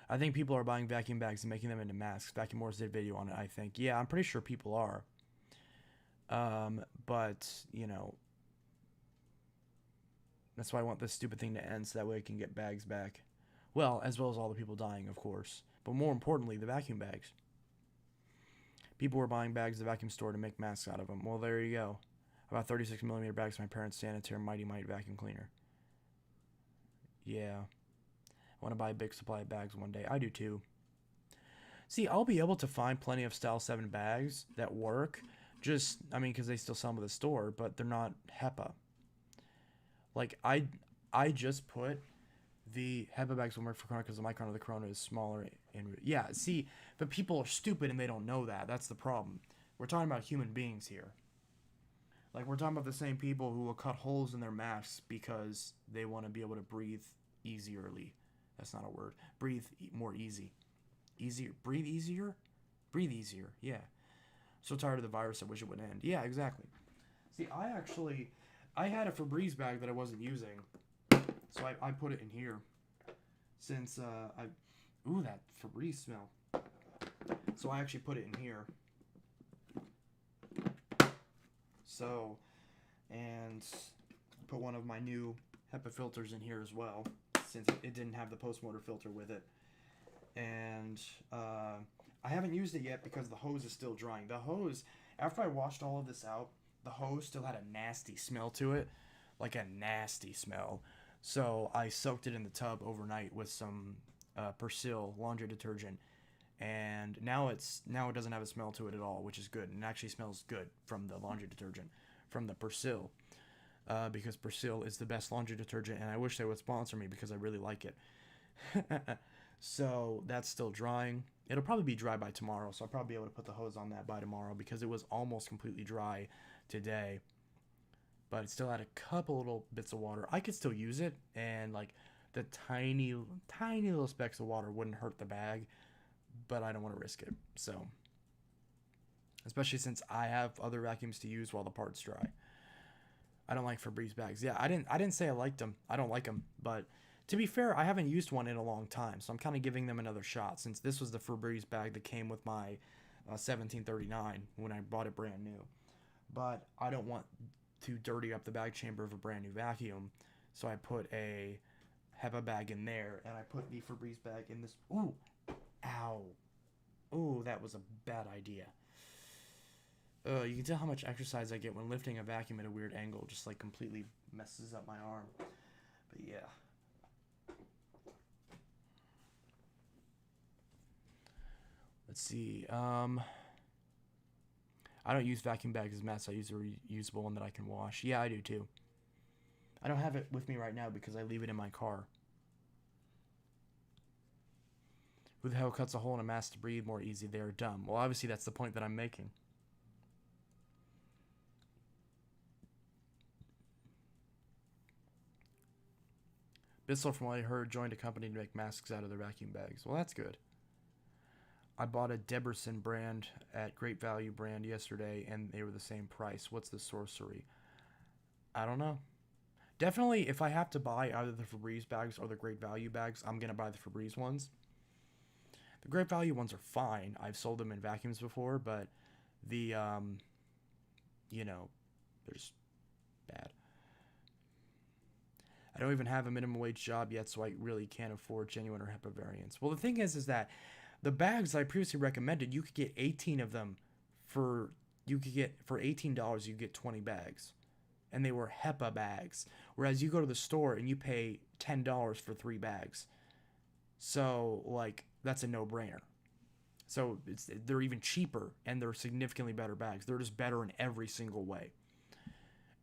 I think people are buying vacuum bags and making them into masks. Vacuum Wars did video on it, I think. Yeah, I'm pretty sure people are. But, you know, that's why I want this stupid thing to end so that way I can get bags back. Well as all the people dying, of course. But more importantly, the vacuum bags. People were buying bags at the vacuum store to make masks out of them. Well, there you go. About 36mm bags for my parents' Sanitary Mighty Mite vacuum cleaner. Yeah. I want to buy a big supply of bags one day. I do too. See, I'll be able to find plenty of Style 7 bags that work. Just, I mean, because they still sell them at the store, but they're not HEPA. Like, I just put the HEPA bags will work for Corona because the micron of the Corona is smaller. And yeah, see, but people are stupid and they don't know that. That's the problem. We're talking about human beings here. Like, we're talking about the same people who will cut holes in their masks because they want to be able to breathe easierly. That's not a word. Breathe more easy. Easier. Breathe easier? Breathe easier. Yeah. So tired of the virus, I wish it would end. Yeah, exactly. See, I had a Febreze bag that I wasn't using. So I put it in here. Since, ooh, that Febreze smell. So I actually put it in here. So, and put one of my new HEPA filters in here as well, since it didn't have the post-mortar filter with it. And I haven't used it yet because the hose is still drying. The hose, after I washed all of this out, the hose still had a nasty smell to it, like a nasty smell. So I soaked it in the tub overnight with some Persil laundry detergent, and now it doesn't have a smell to it at all, which is good. And it actually smells good from the laundry detergent, from the Persil, because Persil is the best laundry detergent, and I wish they would sponsor me because I really like it. So that's still drying. It'll probably be dry by tomorrow, so I'll probably be able to put the hose on that by tomorrow because it was almost completely dry today. But it still had a couple little bits of water. I could still use it, and like the tiny little specks of water wouldn't hurt the bag, but I don't want to risk it. So, especially since I have other vacuums to use while the part's dry. I don't like Febreze bags. Yeah, I didn't say I liked them. I don't like them, but to be fair, I haven't used one in a long time, so I'm kind of giving them another shot since this was the Febreze bag that came with my 1739 when I bought it brand new. But I don't want to dirty up the bag chamber of a brand new vacuum, so I put a HEPA bag in there, and I put the Febreze bag in this. Ooh, ow, ooh, that was a bad idea. You can tell how much exercise I get when lifting a vacuum at a weird angle, just like completely messes up my arm. But yeah. Let's see. I don't use vacuum bags as masks. I use a reusable one that I can wash. Yeah, I do too. I don't have it with me right now because I leave it in my car. Who the hell cuts a hole in a mask to breathe more easy? They are dumb. Well, obviously that's the point that I'm making. Bissell, from what I heard, joined a company to make masks out of their vacuum bags. Well, that's good. I bought a Debrecen brand at Great Value brand yesterday, and they were the same price. What's the sorcery? I don't know. Definitely, if I have to buy either the Febreze bags or the Great Value bags, I'm going to buy the Febreze ones. The Great Value ones are fine. I've sold them in vacuums before, but the, you know, they're just bad. I don't even have a minimum wage job yet, so I really can't afford genuine or HEPA variants. Well, the thing is that the bags I previously recommended, you could get 18 of them for $18, you get 20 bags. And they were HEPA bags. Whereas you go to the store and you pay $10 for 3 bags. So, like, that's a no-brainer. So, they're even cheaper and they're significantly better bags. They're just better in every single way.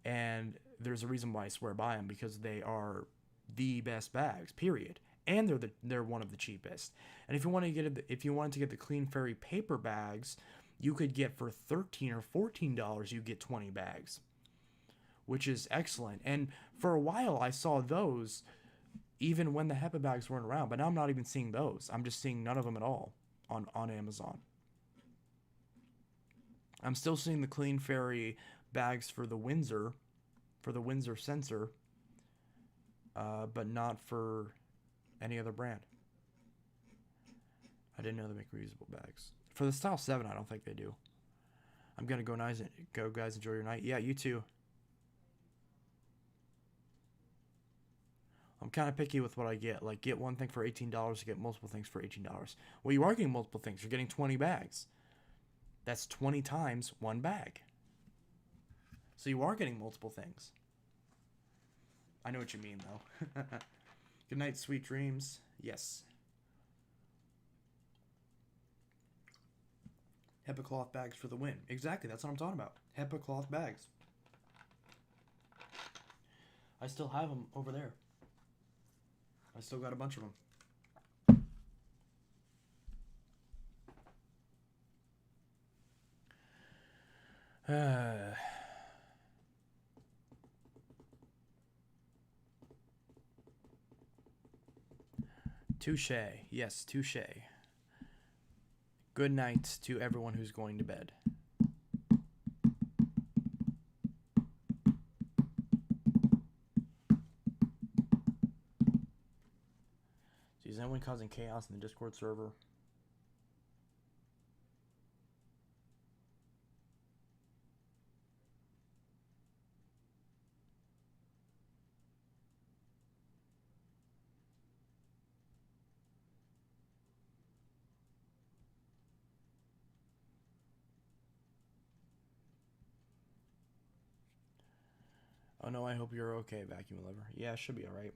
And there's a reason why I swear by them, because they are the best bags, period. and they're one of the cheapest. And if you want to get the Clean Fairy paper bags, you could get for $13 or $14, you get 20 bags, which is excellent. And for a while, I saw those even when the HEPA bags weren't around, but now I'm not even seeing those. I'm just seeing none of them at all on Amazon. I'm still seeing the Clean Fairy bags for the Windsor sensor, but not for any other brand. I didn't know they make reusable bags. For the Style 7, I don't think they do. I'm going to go guys, enjoy your night. Yeah, you too. I'm kind of picky with what I get. Like, get one thing for $18, get multiple things for $18. Well, you are getting multiple things. You're getting 20 bags. That's 20 times one bag. So you are getting multiple things. I know what you mean, though. Good night, sweet dreams. Yes. HEPA cloth bags for the win. Exactly, that's what I'm talking about. HEPA cloth bags. I still have them over there. I still got a bunch of them. Touche. Yes, touche. Good night to everyone who's going to bed. Is anyone causing chaos in the Discord server? Oh no, I hope you're okay, Vacuum Lover. Yeah, it should be alright.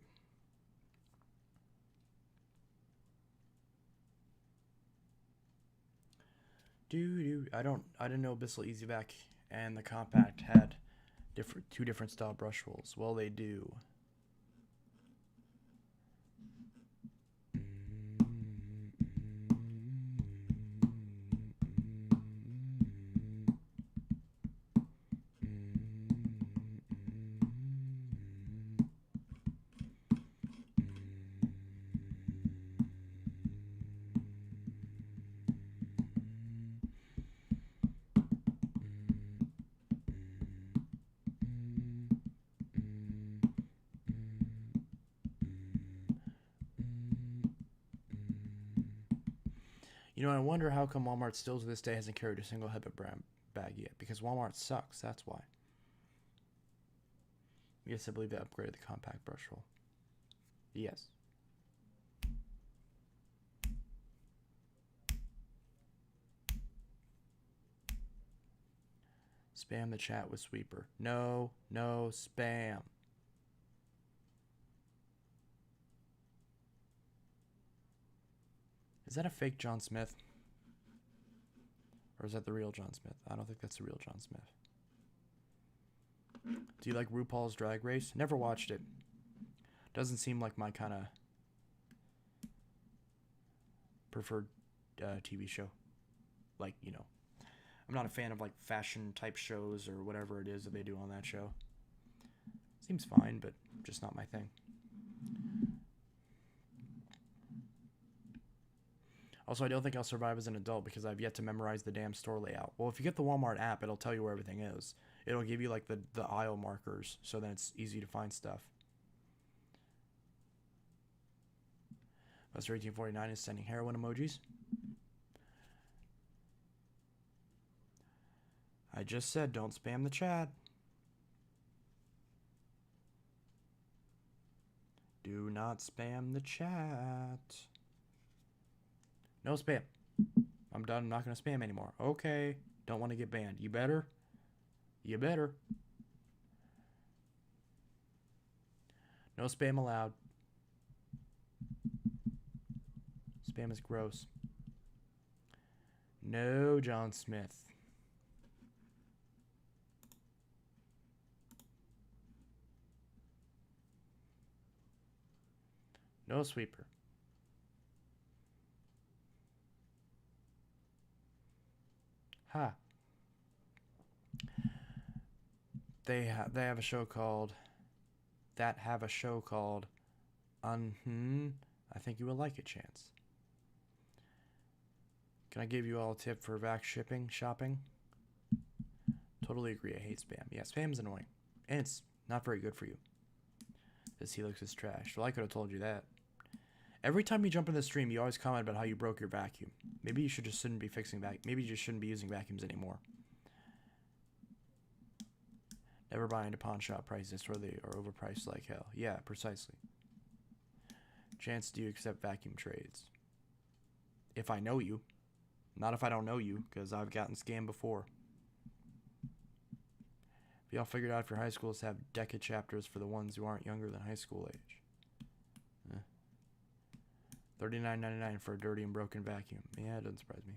I didn't know Bissell Easy Vac and the Compact had two different style brush rolls. Well, they do. You know, I wonder how come Walmart still to this day hasn't carried a single HEPA brand bag yet. Because Walmart sucks, that's why. Yes, I believe they upgraded the compact brush roll. Yes. Spam the chat with Sweeper. No spam. Is that a fake John Smith? Or is that the real John Smith? I don't think that's the real John Smith. Do you like RuPaul's Drag Race? Never watched it. Doesn't seem like my kind of preferred TV show. Like, you know, I'm not a fan of like fashion type shows or whatever it is that they do on that show. Seems fine, but just not my thing. Also, I don't think I'll survive as an adult because I've yet to memorize the damn store layout. Well, if you get the Walmart app, it'll tell you where everything is. It'll give you like the aisle markers, so then it's easy to find stuff. Buster 1849 is sending heroin emojis. I just said don't spam the chat. Do not spam the chat. No spam. I'm done. I'm not going to spam anymore. Okay. Don't want to get banned. You better. You better. No spam allowed. Spam is gross. No John Smith. No Sweeper. Ha. They have a show called I think you will like it, Chance. Can I give you all a tip for vac shopping? Totally agree. I hate spam. Yeah, spam's annoying. And it's not very good for you. This Helix is trash. Well, I could have told you that. Every time you jump in the stream, you always comment about how you broke your vacuum. Maybe you shouldn't be fixing Maybe you just shouldn't be using vacuums anymore. Never buy into pawn shop prices, or they are overpriced like hell. Yeah, precisely. Chance, do you accept vacuum trades? If I know you. Not if I don't know you, because I've gotten scammed before. Have y'all figured out if your high schools have decade chapters for the ones who aren't younger than high school age? $39.99 for a dirty and broken vacuum. Yeah, it doesn't surprise me.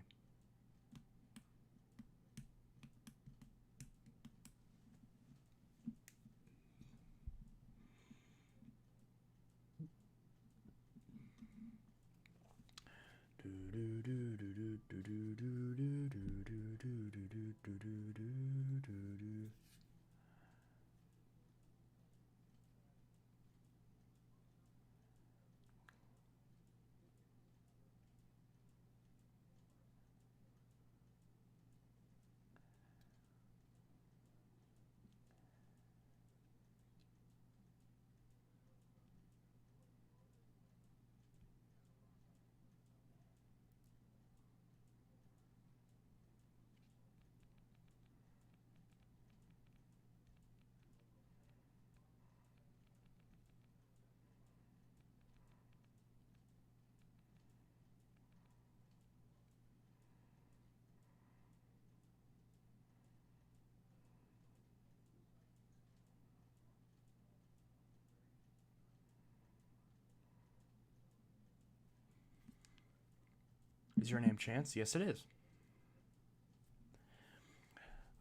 Is your name Chance? Yes, it is.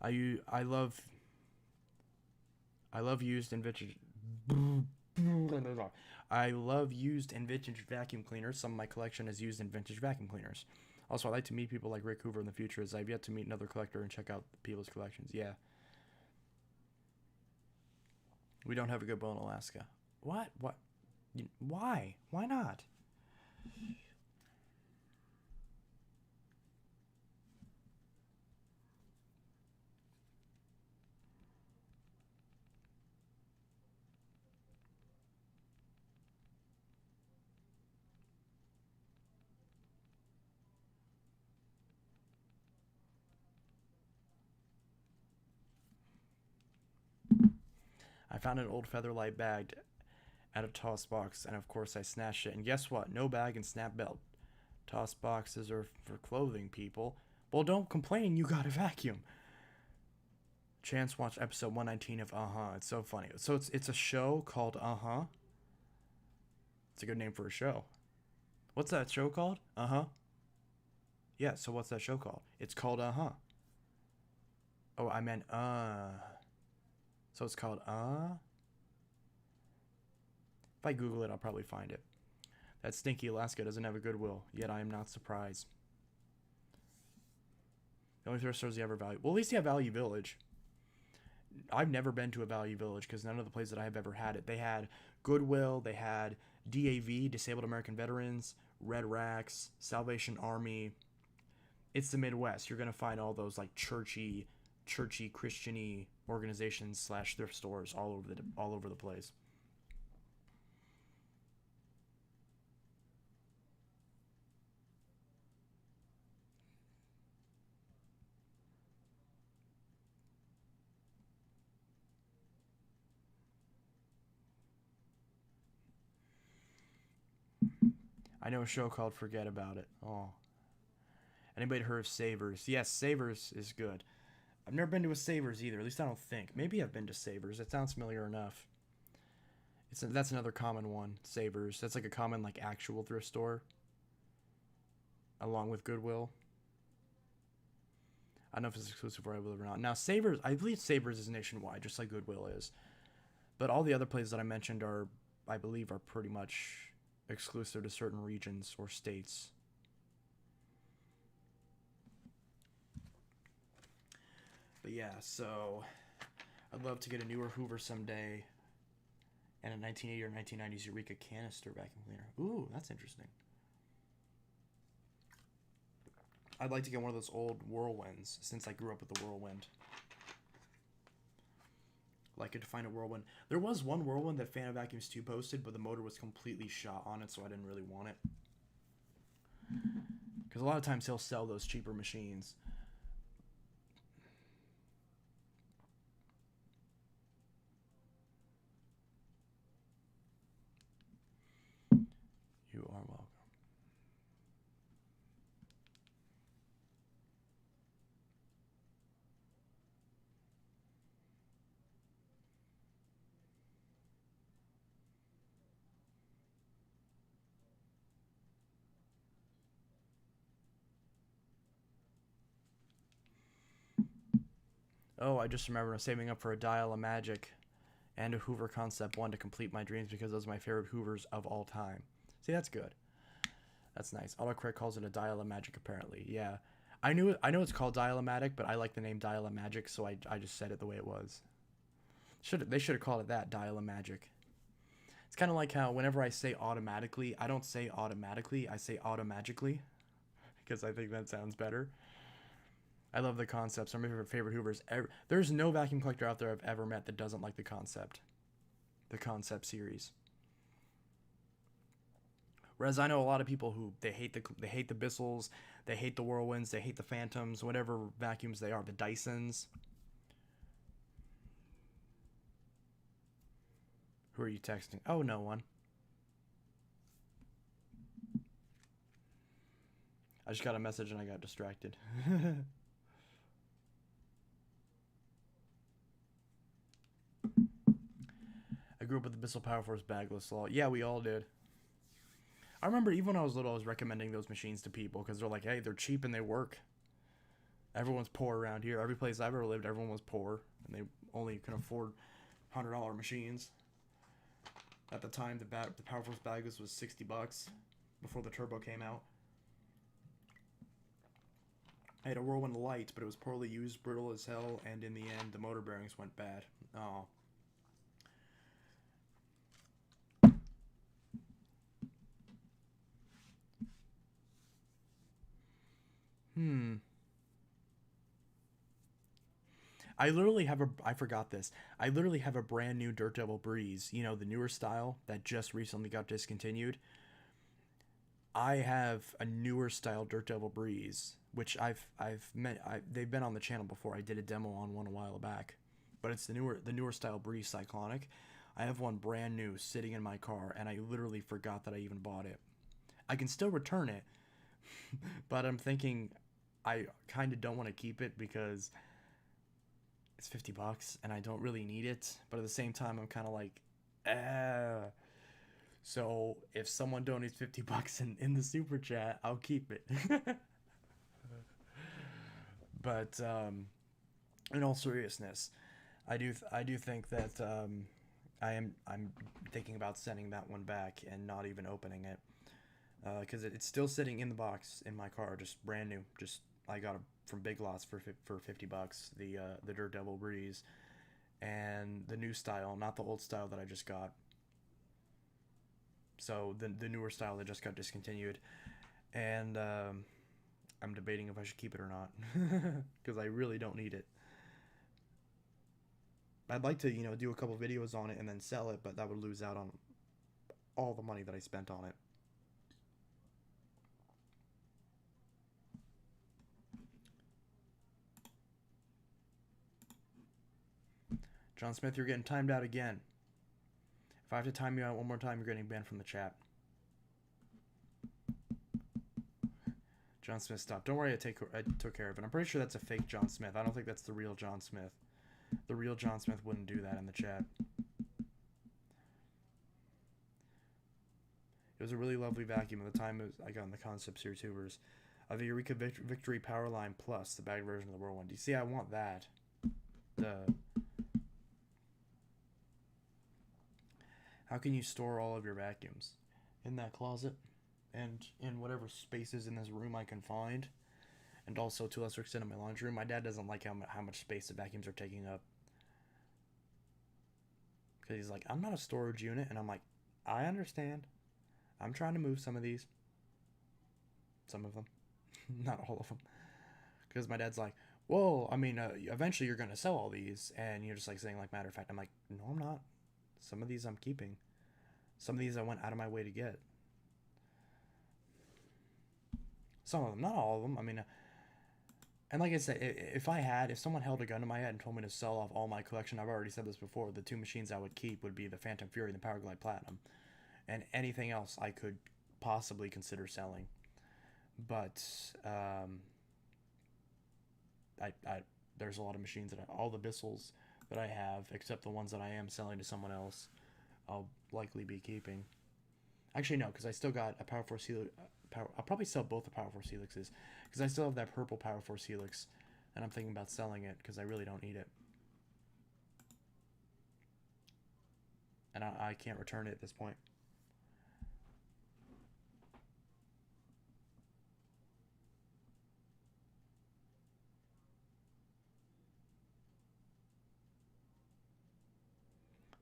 I love used and vintage. I love used and vintage vacuum cleaners. Some of my collection is used and vintage vacuum cleaners. Also, I like to meet people like Rick Hoover in the future, as I've yet to meet another collector and check out people's collections. Yeah. We don't have a good bow in Alaska. What? What? Why? Why not? I found an old Featherlight bag at a toss box, and of course I snatched it. And guess what? No bag and snap belt. Toss boxes are for clothing, people. Well, don't complain. You got a vacuum. Chance watched episode 119 of It's so funny. So it's a show called It's a good name for a show. What's that show called? Yeah, so what's that show called? It's called Oh, I meant So it's called If I Google it, I'll probably find it. That stinky Alaska doesn't have a Goodwill, yet I am not surprised. The only thrift stores you ever value. Well, at least you have Value Village. I've never been to a Value Village because none of the places that I've ever had it. They had Goodwill, they had DAV, Disabled American Veterans, Red Racks, Salvation Army. It's the Midwest. You're gonna find all those like churchy Christiany organizations / thrift stores all over the place. I know a show called Forget About It. Oh. Anybody heard of Savers? Yes, Savers is good. I've never been to a Savers either. At least I don't think. Maybe I've been to Savers. It sounds familiar enough. That's another common one. Savers. That's like a common like actual thrift store, along with Goodwill. I don't know if it's exclusive where I live or not. Now Savers, I believe Savers is nationwide, just like Goodwill is. But all the other places that I mentioned I believe, are pretty much exclusive to certain regions or states. But yeah, so I'd love to get a newer Hoover someday, and a 1980 or 1990s Eureka canister vacuum cleaner. Ooh, that's interesting. I'd like to get one of those old Whirlwinds, since I grew up with the Whirlwind. Like to find a Whirlwind. There was one Whirlwind that Fan of Vacuums 2 posted, but the motor was completely shot on it, so I didn't really want it. Because a lot of times he'll sell those cheaper machines. You are welcome. Oh, I just remember saving up for a Dial of Magic and a Hoover Concept 1 to complete my dreams because those are my favorite Hoovers of all time. See, that's good. That's nice. Autocorrect calls it a Dial of Magic, apparently. Yeah. I know it's called Dial of Magic, but I like the name Dial of Magic, so I just said it the way it was. They should have called it that, Dial of Magic. It's kind of like how whenever I say automatically, I don't say automatically, I say automagically, because I think that sounds better. I love the concept. Some of my favorite Hoovers. There's no vacuum collector out there I've ever met that doesn't like the concept series. Whereas I know a lot of people who they hate the Bissells, they hate the Whirlwinds, they hate the Phantoms, whatever vacuums they are, the Dysons. Who are you texting? Oh, no one. I just got a message and I got distracted. I grew up with the Bissell Power Force bagless law. Yeah, we all did. I remember even when I was little, I was recommending those machines to people because they're like, hey, they're cheap and they work. Everyone's poor around here. Every place I've ever lived, everyone was poor, and they only can afford $100 machines. At the time, the Power Force bagless was $60 before the turbo came out. I had a Whirlwind Light, but it was poorly used, brittle as hell, and in the end, the motor bearings went bad. Oh. I forgot this. I literally have a brand new Dirt Devil Breeze, you know, the newer style that just recently got discontinued. I have a newer style Dirt Devil Breeze, which they've been on the channel before. I did a demo on one a while back, but it's the newer style Breeze Cyclonic. I have one brand new sitting in my car, and I literally forgot that I even bought it. I can still return it, but I'm thinking I kind of don't want to keep it because it's $50 and I don't really need it. But at the same time, I'm kind of like, ah. So if someone donates $50 in the super chat, I'll keep it. But in all seriousness, I do think that I'm thinking about sending that one back and not even opening it because it's still sitting in the box in my car, just brand new. Just I got it from Big Lots for $50. The Dirt Devil Breeze and the new style, not the old style that I just got. So the newer style that just got discontinued, and I'm debating if I should keep it or not because I really don't need it. I'd like to do a couple videos on it and then sell it, but that would lose out on all the money that I spent on it. John Smith, you're getting timed out again. If I have to time you out one more time, you're getting banned from the chat. John Smith, stop. Don't worry, I took care of it. I'm pretty sure that's a fake John Smith. I don't think that's the real John Smith. The real John Smith wouldn't do that in the chat. It was a really lovely vacuum at the time I got in the Concept Series Hoovers. The Eureka Victory Powerline Plus, the bag version of the Whirlwind. Do you see? I want that. How can you store all of your vacuums? In that closet and in whatever spaces in this room I can find. And also, to a lesser extent, in my laundry room, my dad doesn't like how much space the vacuums are taking up. Because he's like, I'm not a storage unit. And I'm like, I understand. I'm trying to move some of these. Some of them. Not all of them. Because my dad's like, well, I mean, eventually you're going to sell all these. And you're just like saying, like, matter of fact, I'm like, no, I'm not. Some of these I'm keeping. Some of these I went out of my way to get. Some of them, not all of them. I mean, and like I said, if someone held a gun to my head and told me to sell off all my collection, I've already said this before, the two machines I would keep would be the Phantom Fury and the Powerglide Platinum. And anything else I could possibly consider selling. But, there's a lot of machines all the Bissells that I have, except the ones that I am selling to someone else, I'll likely be keeping. Actually, no, because I still got a Power Force Helix. I'll probably sell both the Power Force Helixes, because I still have that purple Power Force Helix, and I'm thinking about selling it because I really don't need it, and I can't return it at this point.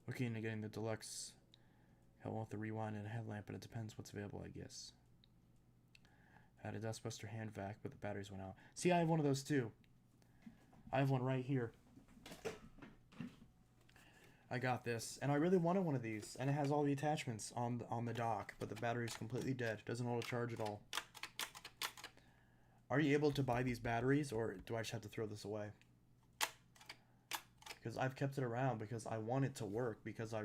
Looking into getting the deluxe. Hell, with the rewind and a headlamp, but it depends what's available, I guess. Had a Dustbuster hand vac, but the batteries went out. See, I have one of those too. I have one right here. I got this, and I really wanted one of these, and it has all the attachments on the dock, but the battery's completely dead. It doesn't hold a charge at all. Are you able to buy these batteries, or do I just have to throw this away? Because I've kept it around because I want it to work, because I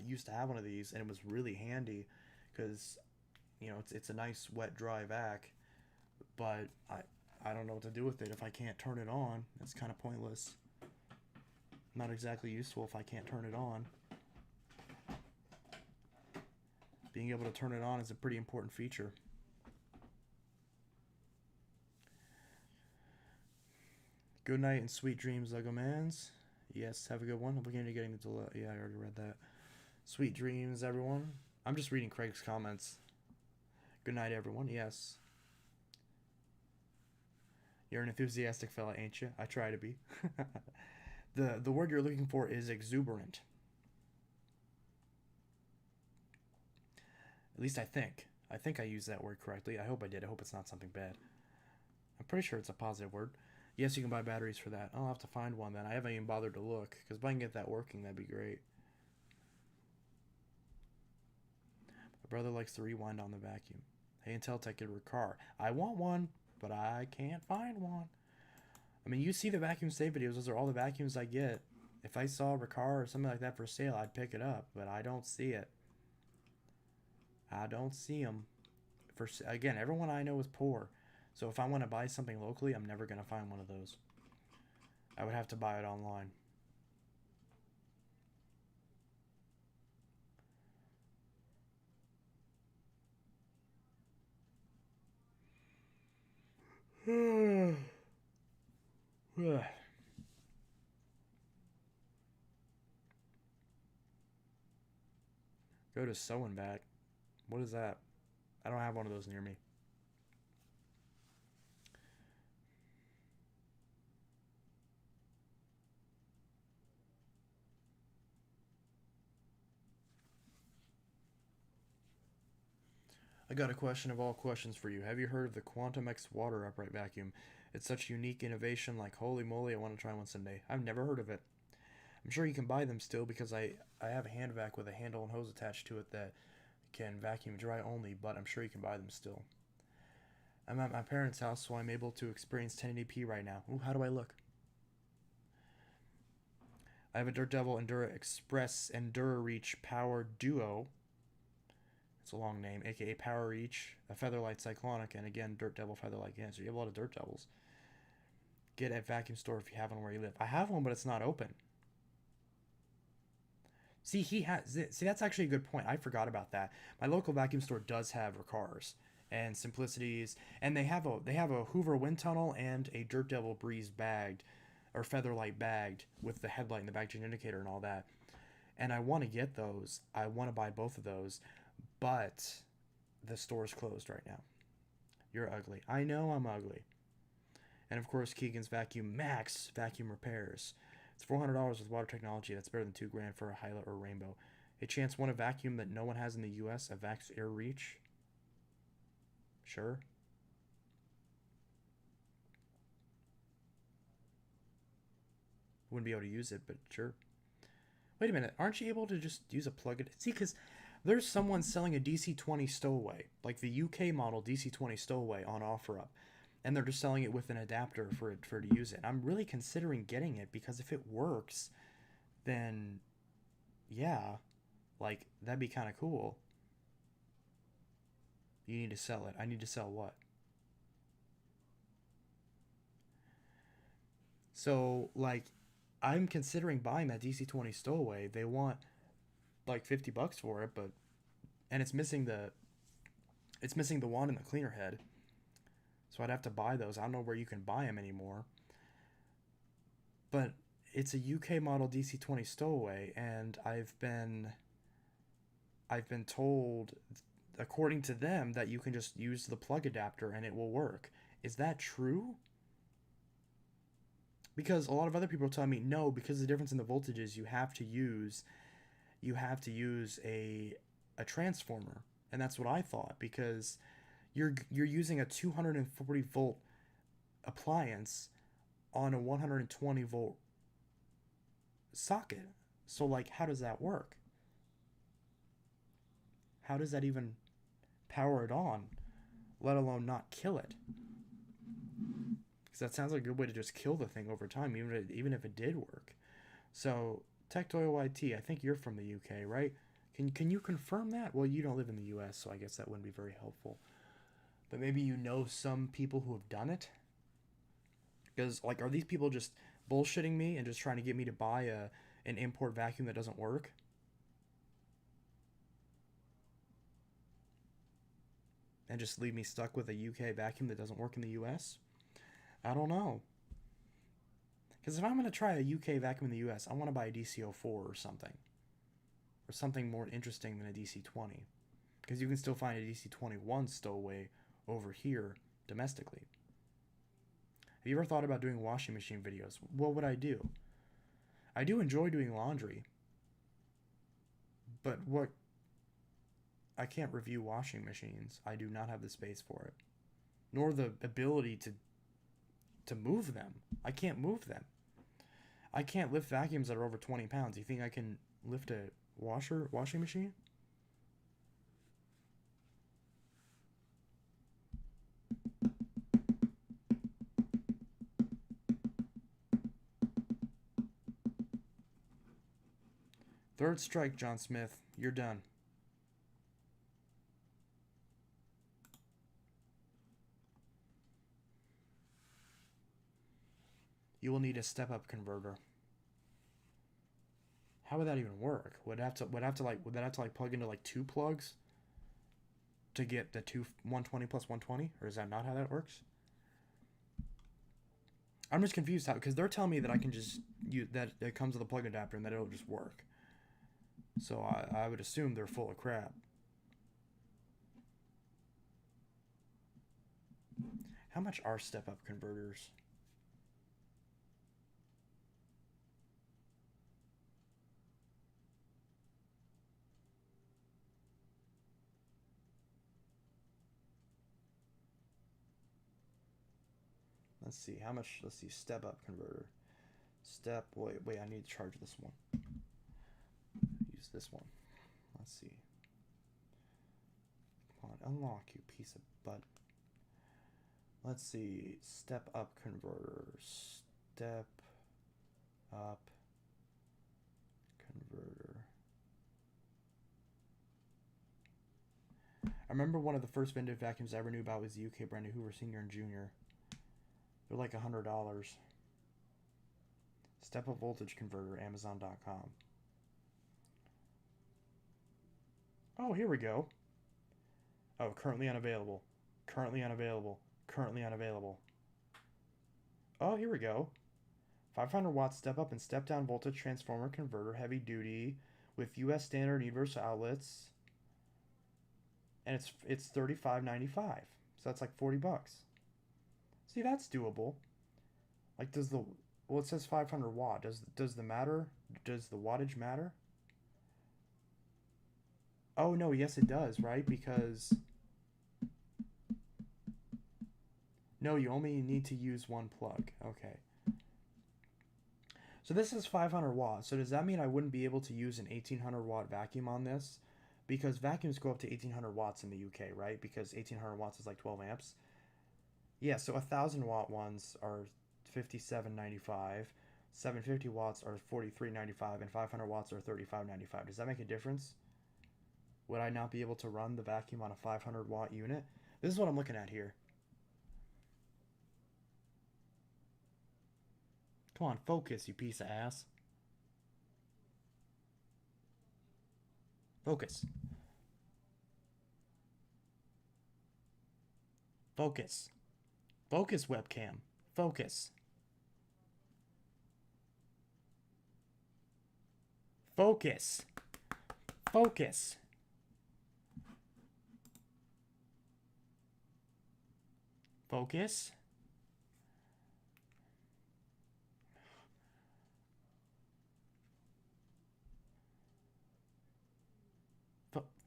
used to have one of these, and it was really handy, because, you know, it's a nice wet dry vac, but I don't know what to do with it if I can't turn it on. It's kind of pointless. Not exactly useful if I can't turn it on. Being able to turn it on is a pretty important feature. Good night and sweet dreams, Lego Mans. Yes, have a good one. I'm looking into getting the yeah, I already read that. Sweet dreams, everyone. I'm just reading Craig's comments. Good night, everyone. Yes. You're an enthusiastic fella, ain't you? I try to be. The word you're looking for is exuberant. At least I think. I think I used that word correctly. I hope I did. I hope it's not something bad. I'm pretty sure it's a positive word. Yes, you can buy batteries for that. I'll have to find one then. I haven't even bothered to look, because if I can get that working, that'd be great. My brother likes to rewind on the vacuum. Hey, Inteltech, get a car. I want one, but I can't find one. I mean, you see the vacuum save videos. Those are all the vacuums I get. If I saw a Ricard or something like that for sale, I'd pick it up, but I don't see it. I don't see them. Again, everyone I know is poor. So if I want to buy something locally, I'm never going to find one of those. I would have to buy it online. Go to sew and back. What is that? I don't have one of those near me. I got a question of all questions for you. Have you heard of the Quantum X water upright vacuum? It's such unique innovation, like holy moly, I want to try one someday. I've never heard of it. I'm sure you can buy them still, because I have a hand vac with a handle and hose attached to it that can vacuum dry only, but I'm sure you can buy them still. I'm at my parents' house, so I'm able to experience 1080p right now. Ooh, how do I look? I have a Dirt Devil Endura Express Endura Reach Power Duo. It's a long name, aka Power Reach, a Featherlight Cyclonic, and again, Dirt Devil Featherlight Cancer. You have a lot of Dirt Devils. Get at vacuum store if you have one where you live. I have one, but it's not open. See, that's actually a good point. I forgot about that. My local vacuum store does have Ricars and Simplicities, and they have a Hoover wind tunnel and a Dirt Devil Breeze bagged, or Featherlight bagged, with the headlight and the back change indicator and all that. And I want to get those. I want to buy both of those, but the store's closed right now. You're ugly. I know I'm ugly. And of course, Keegan's Vacuum Max Vacuum Repairs. It's $400 with water technology. That's better than $2,000 for a Hyla or Rainbow. A chance won a vacuum that no one has in the U.S. A Vax Air Reach. Sure. Wouldn't be able to use it, but sure. Wait a minute. Aren't you able to just use a plug-in? See, because there's someone selling a DC-20 stowaway, like the UK model DC-20 stowaway on OfferUp, and they're just selling it with an adapter for it to use it. I'm really considering getting it because if it works, then yeah, like that'd be kind of cool. You need to sell it. I need to sell what? So like, I'm considering buying that DC-20 stowaway. They want like $50 for it, but and it's missing the wand and the cleaner head. So I'd have to buy those. I don't know where you can buy them anymore. But it's a UK model DC-20 stowaway, and I've been told, according to them, that you can just use the plug adapter and it will work. Is that true? Because a lot of other people tell me no, because the difference in the voltages, you have to use a transformer, and that's what I thought because you're using a 240 volt appliance on a 120 volt socket. So like, how does that work? How does that even power it on, let alone not kill it? Because that sounds like a good way to just kill the thing over time, even if it did work. So, Tectoil YT, I think you're from the UK, right? Can you confirm that? Well, you don't live in the US, so I guess that wouldn't be very helpful. But maybe you know some people who have done it. Because like, are these people just bullshitting me and just trying to get me to buy an import vacuum that doesn't work? And just leave me stuck with a UK vacuum that doesn't work in the US? I don't know. Because if I'm going to try a UK vacuum in the US, I want to buy a DC-04 or something. Or something more interesting than a DC-20. Because you can still find a DC-21 stowaway over here domestically. Have you ever thought about doing washing machine videos? What would I do? I do enjoy doing laundry. But what... I can't review washing machines. I do not have the space for it. Nor the ability to move them. I can't move them. I can't lift vacuums that are over 20 pounds. You think I can lift a washing machine? Third strike, John Smith. You're done. You will need a step-up converter. How would that even work? Would that have to plug into like two plugs to get the 120 plus 120, or is that not how that works? I'm just confused how, because they're telling me that I can just use that it comes with a plug adapter and that it'll just work. So I would assume they're full of crap. How much are step-up converters? Let's see how much. Let's see, step-up converter. Wait. I need to charge this one. Use this one. Let's see. Come on, unlock, you piece of butt. Let's see. Step-up converter. Step-up converter. I remember one of the first vintage vacuums I ever knew about was the UK brand new Hoover Senior and Junior. They're like $100. Step up voltage converter, Amazon.com. Oh, here we go. Oh, currently unavailable. Currently unavailable. Currently unavailable. Oh, here we go. 500 watt step up and step down voltage transformer converter, heavy duty, with US standard universal outlets. And it's $35.95. So that's like $40. See, that's doable. Like, does the, well, it says 500 watt. Does the matter? Does the wattage matter? Oh no, yes it does, right? Because no, you only need to use one plug. Okay. So this is 500 watts. So does that mean I wouldn't be able to use an 1800 watt vacuum on this? Because vacuums go up to 1800 watts in the UK, right? Because 1800 watts is like 12 amps. Yeah, so 1000 watt ones are 57.95, 750 watts are 43.95, and 500 watts are 35.95. Does that make a difference? Would I not be able to run the vacuum on a 500 watt unit? This is what I'm looking at here. Come on, focus, you piece of ass. Focus. Focus. Focus, webcam. Focus. Focus. Focus. Focus.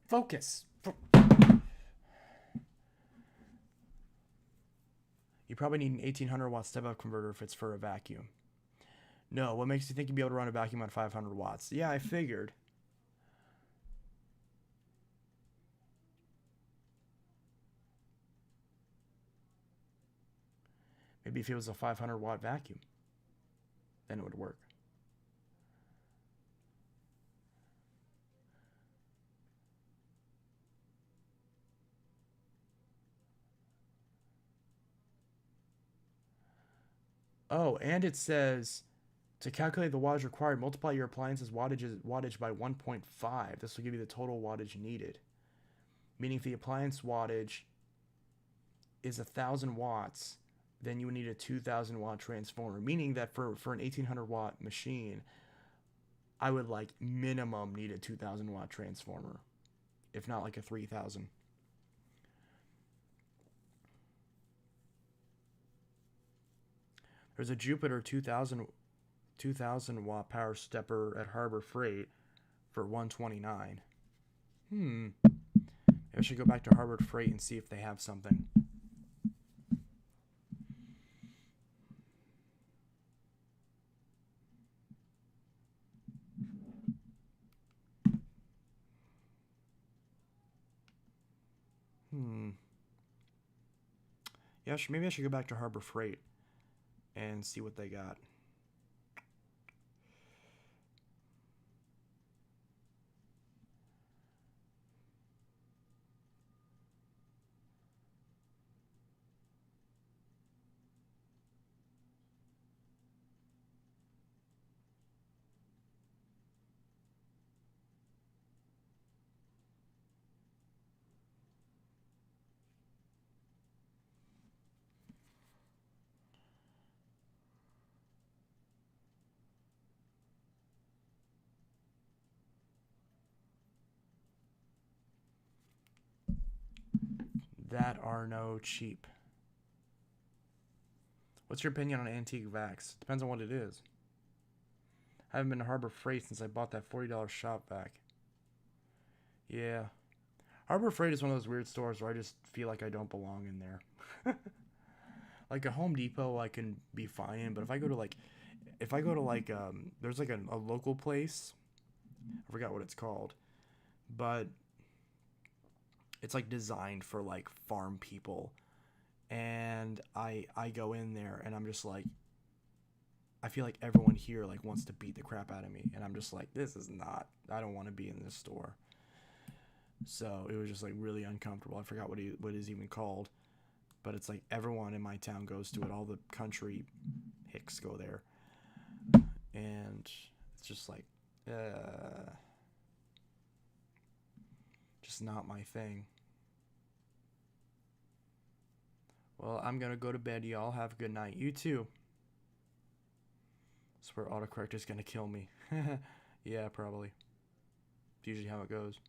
Focus. You probably need an 1800 watt step up converter if it's for a vacuum. No, what makes you think you'd be able to run a vacuum on 500 watts? Yeah, I figured. Maybe if it was a 500 watt vacuum, then it would work. Oh, and it says to calculate the wattage required, multiply your appliance's wattage by 1.5. This will give you the total wattage needed. Meaning if the appliance wattage is 1,000 watts, then you would need a 2,000 watt transformer. Meaning that for an 1,800 watt machine, I would like minimum need a 2,000 watt transformer, if not like a 3,000. There's a Jupiter 2,000 watt power stepper at Harbor Freight for 129. Maybe I should go back to Harbor Freight and see if they have something. Yeah, maybe I should go back to Harbor Freight and see what they got. That are no cheap. What's your opinion on antique vacs? Depends on what it is. I haven't been to Harbor Freight since I bought that $40 shop vac. Yeah. Harbor Freight is one of those weird stores where I just feel like I don't belong in there. Like a Home Depot, I can be fine in, but if I go to there's like a local place. I forgot what it's called, but it's like designed for like farm people, and I go in there and I'm just like, I feel like everyone here like wants to beat the crap out of me, and I'm just like, this is not. I don't want to be in this store. So it was just like really uncomfortable. I forgot what it is even called, but it's like everyone in my town goes to it. All the country hicks go there, and it's just like, just not my thing. Well, I'm gonna go to bed, y'all. Have a good night. You too. I swear autocorrector's gonna kill me. Yeah, probably. It's usually how it goes.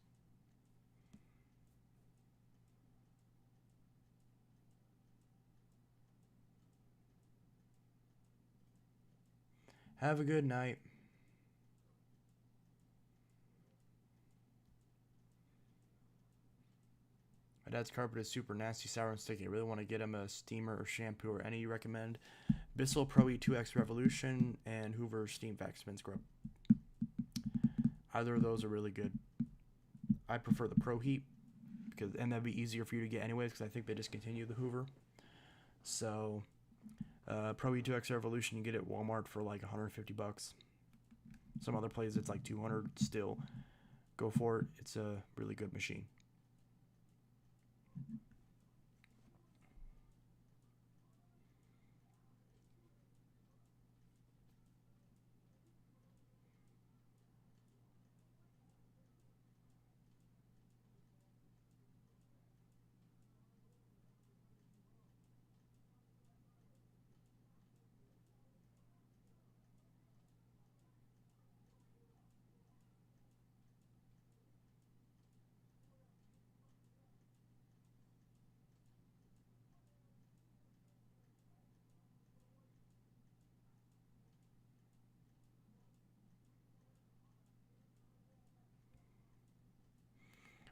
Have a good night. My dad's carpet is super nasty, sour, and sticky. I really want to get him a steamer or shampoo or any you recommend. Bissell Pro E2X Revolution and Hoover Steam Vac Spin Scrub. Either of those are really good. I prefer the Pro Heat, and that'd be easier for you to get anyways because I think they discontinued the Hoover. So, Pro E2X Revolution you get at Walmart for like $150. Some other places it's like $200 still. Go for it. It's a really good machine.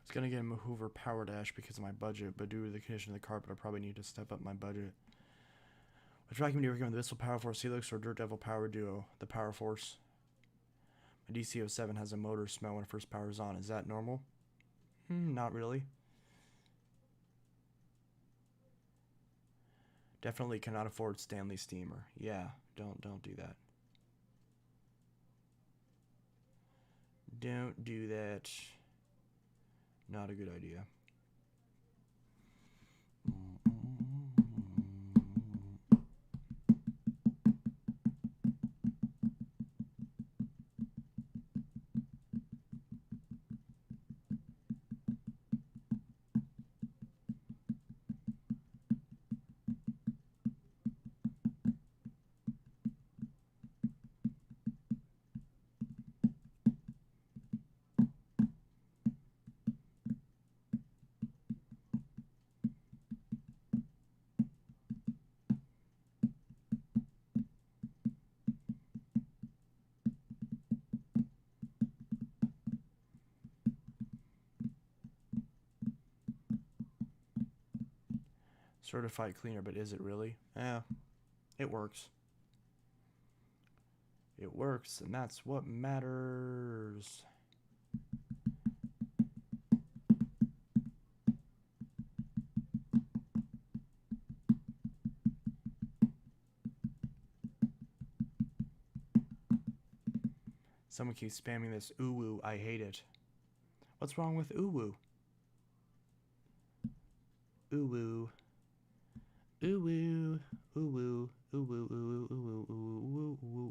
I was gonna get him a Hoover Power Dash because of my budget, but due to the condition of the carpet, I probably need to step up my budget. Which vacuum do you recommend, the Bissell Power Force Helix or Dirt Devil Power Duo? The Power Force. My DC07 has a motor smell when it first powers on. Is that normal? Not really. Definitely cannot afford Stanley Steamer. Yeah, don't do that. Don't do that. Not a good idea. Certified cleaner, but is it really? Yeah, it works. It works, and that's what matters. Someone keeps spamming this ooh-woo. I hate it. What's wrong with ooh-woo? Ooh-woo. Ooh-woo. Ooh-woo. Ooh-woo. Ooh-woo. Ooh-woo.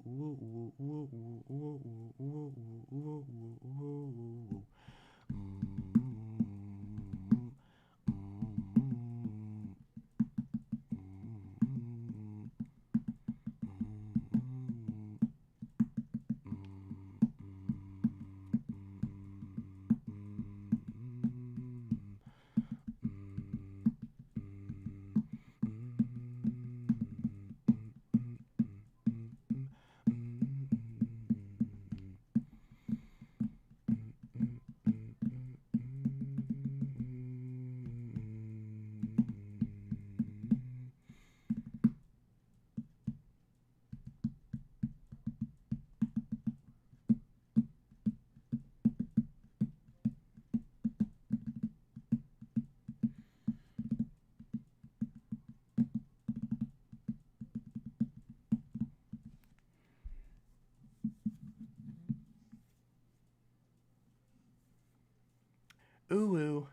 Ooh-woo.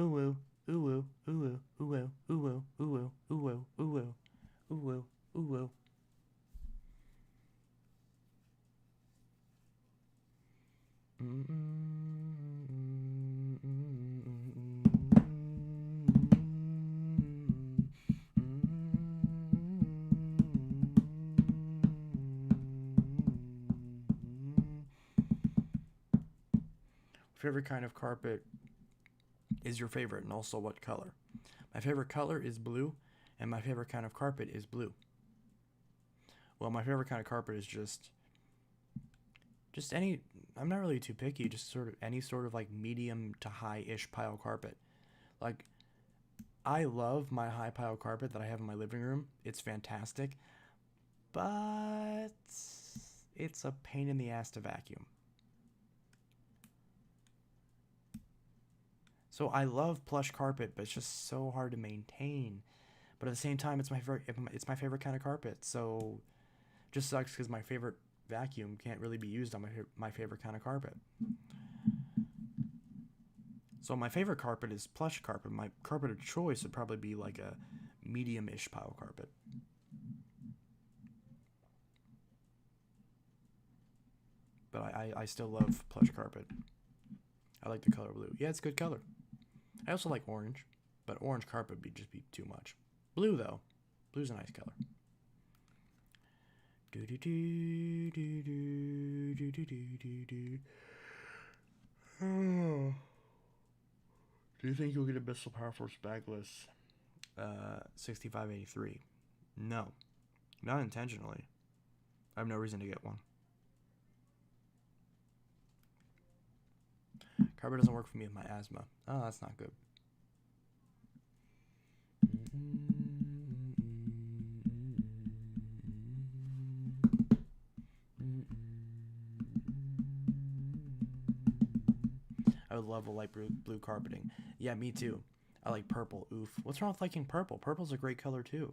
Ooh-woo. Ooh-woo. Ooh-woo. Ooh-woo. Ooh-woo. Ooh-woo. Ooh-woo. Ooh-woo. Ooh-woo. Favorite kind of carpet is your favorite, and also what color? My favorite color is blue, and my favorite kind of carpet is blue. Well, my favorite kind of carpet is just any. I'm not really too picky. Just sort of any sort of like medium to high-ish pile carpet. Like I love my high pile carpet that I have in my living room. It's fantastic, but it's a pain in the ass to vacuum. So I love plush carpet, but it's just so hard to maintain. But at the same time, it's my favorite kind of carpet. So it just sucks because my favorite vacuum can't really be used on my favorite kind of carpet. So my favorite carpet is plush carpet. My carpet of choice would probably be like a medium-ish pile carpet. But I still love plush carpet. I like the color blue. Yeah, it's a good color. I also like orange, but orange carpet would just be too much. Blue though, blue's a nice color. Do do do do do do do do do. Oh. Do you think you'll get a Bissell Power Force bagless 6583? No, not intentionally. I have no reason to get one. Carpet doesn't work for me with my asthma. Oh, that's not good. I would love a light blue carpeting. Yeah, me too. I like purple. Oof. What's wrong with liking purple? Purple's a great color too.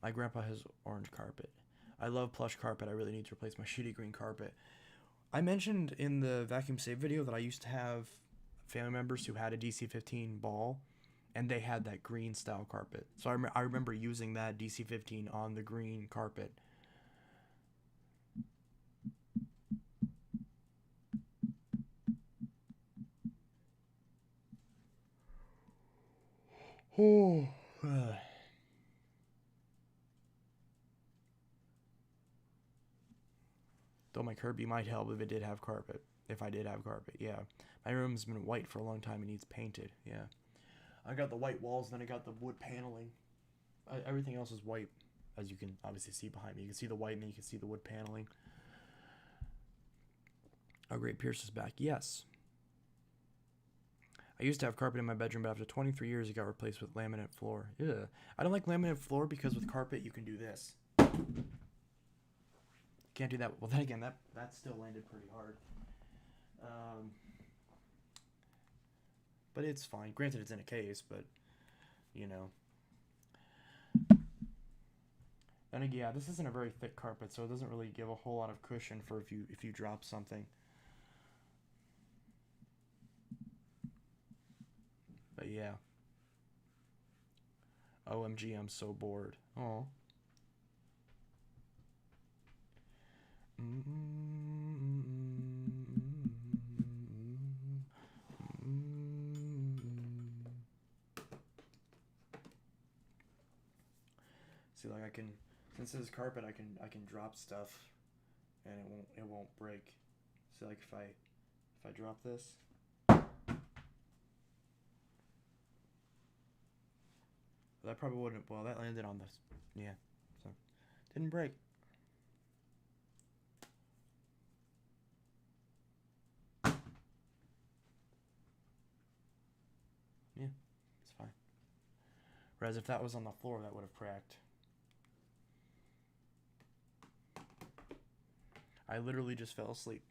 My grandpa has orange carpet. I love plush carpet. I really need to replace my shitty green carpet. I mentioned in the vacuum save video that I used to have family members who had a DC-15 ball, and they had that green style carpet. So I remember using that DC-15 on the green carpet. Oh. Though my Kirby might help if it did have carpet. If I did have carpet, yeah. My room's been white for a long time and needs painted, yeah. I got the white walls, then I got the wood paneling. Everything else is white, as you can obviously see behind me. You can see the white and then you can see the wood paneling. Oh, great, Pierce is back. Yes. I used to have carpet in my bedroom, but after 23 years, it got replaced with laminate floor. Yeah. I don't like laminate floor because with carpet, you can do this. Can't do that. Well, then again, that still landed pretty hard. But it's fine. Granted, it's in a case, but, you know. And again, yeah, this isn't a very thick carpet, so it doesn't really give a whole lot of cushion for if you drop something. But yeah. OMG, I'm so bored. Oh. See, like I can, since this is carpet, I can drop stuff, and it won't break. See, like if I drop this, that probably wouldn't. Well, that landed on this. Yeah, so didn't break. Yeah, it's fine. Whereas if that was on the floor, that would have cracked. I literally just fell asleep.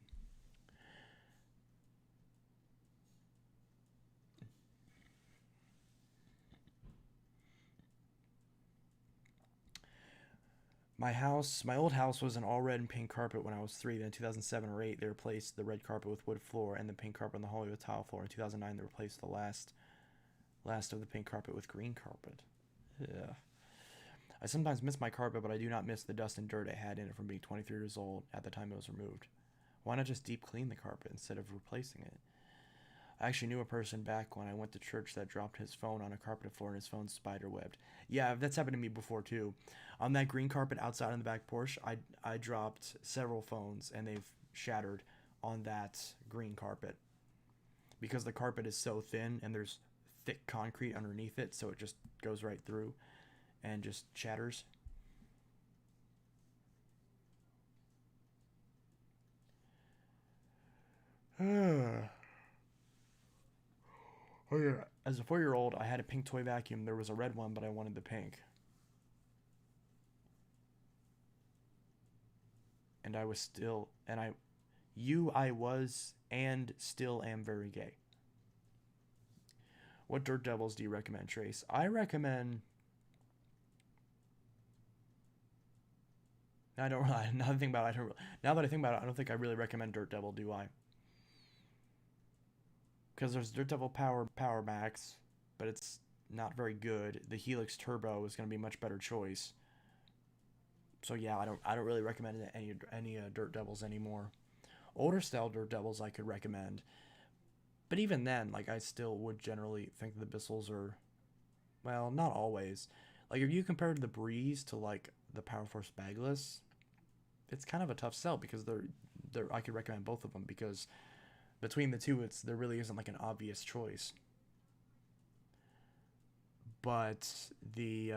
My old house was an all red and pink carpet when I was 3. Then in 2007 or 8, they replaced the red carpet with wood floor and the pink carpet on the hallway with tile floor. In 2009, they replaced the last of the pink carpet with green carpet. Yeah. I sometimes miss my carpet, but I do not miss the dust and dirt it had in it from being 23 years old at the time it was removed. Why not just deep clean the carpet instead of replacing it? I actually knew a person back when I went to church that dropped his phone on a carpeted floor and his phone spider-webbed. Yeah, that's happened to me before too. On that green carpet outside on the back porch, I dropped several phones and they've shattered on that green carpet. Because the carpet is so thin and there's thick concrete underneath it, so it just goes right through and just shatters. Oh yeah. As a 4-year-old, I had a pink toy vacuum. There was a red one, but I wanted the pink. And I was still, and I was and still am very gay. What Dirt Devils do you recommend, Trace? I recommend. I don't. Now that I think about it, I don't think I really recommend Dirt Devil, do I? Because there's Dirt Devil Power Max, but it's not very good. The Helix Turbo is going to be a much better choice. So yeah, I don't really recommend any Dirt Devils anymore. Older style Dirt Devils I could recommend, but even then, like I still would generally think the Bissels are, well, not always. Like if you compare the Breeze to like the Power Force Bagless, it's kind of a tough sell because they're I could recommend both of them because between the two, there really isn't like an obvious choice. But the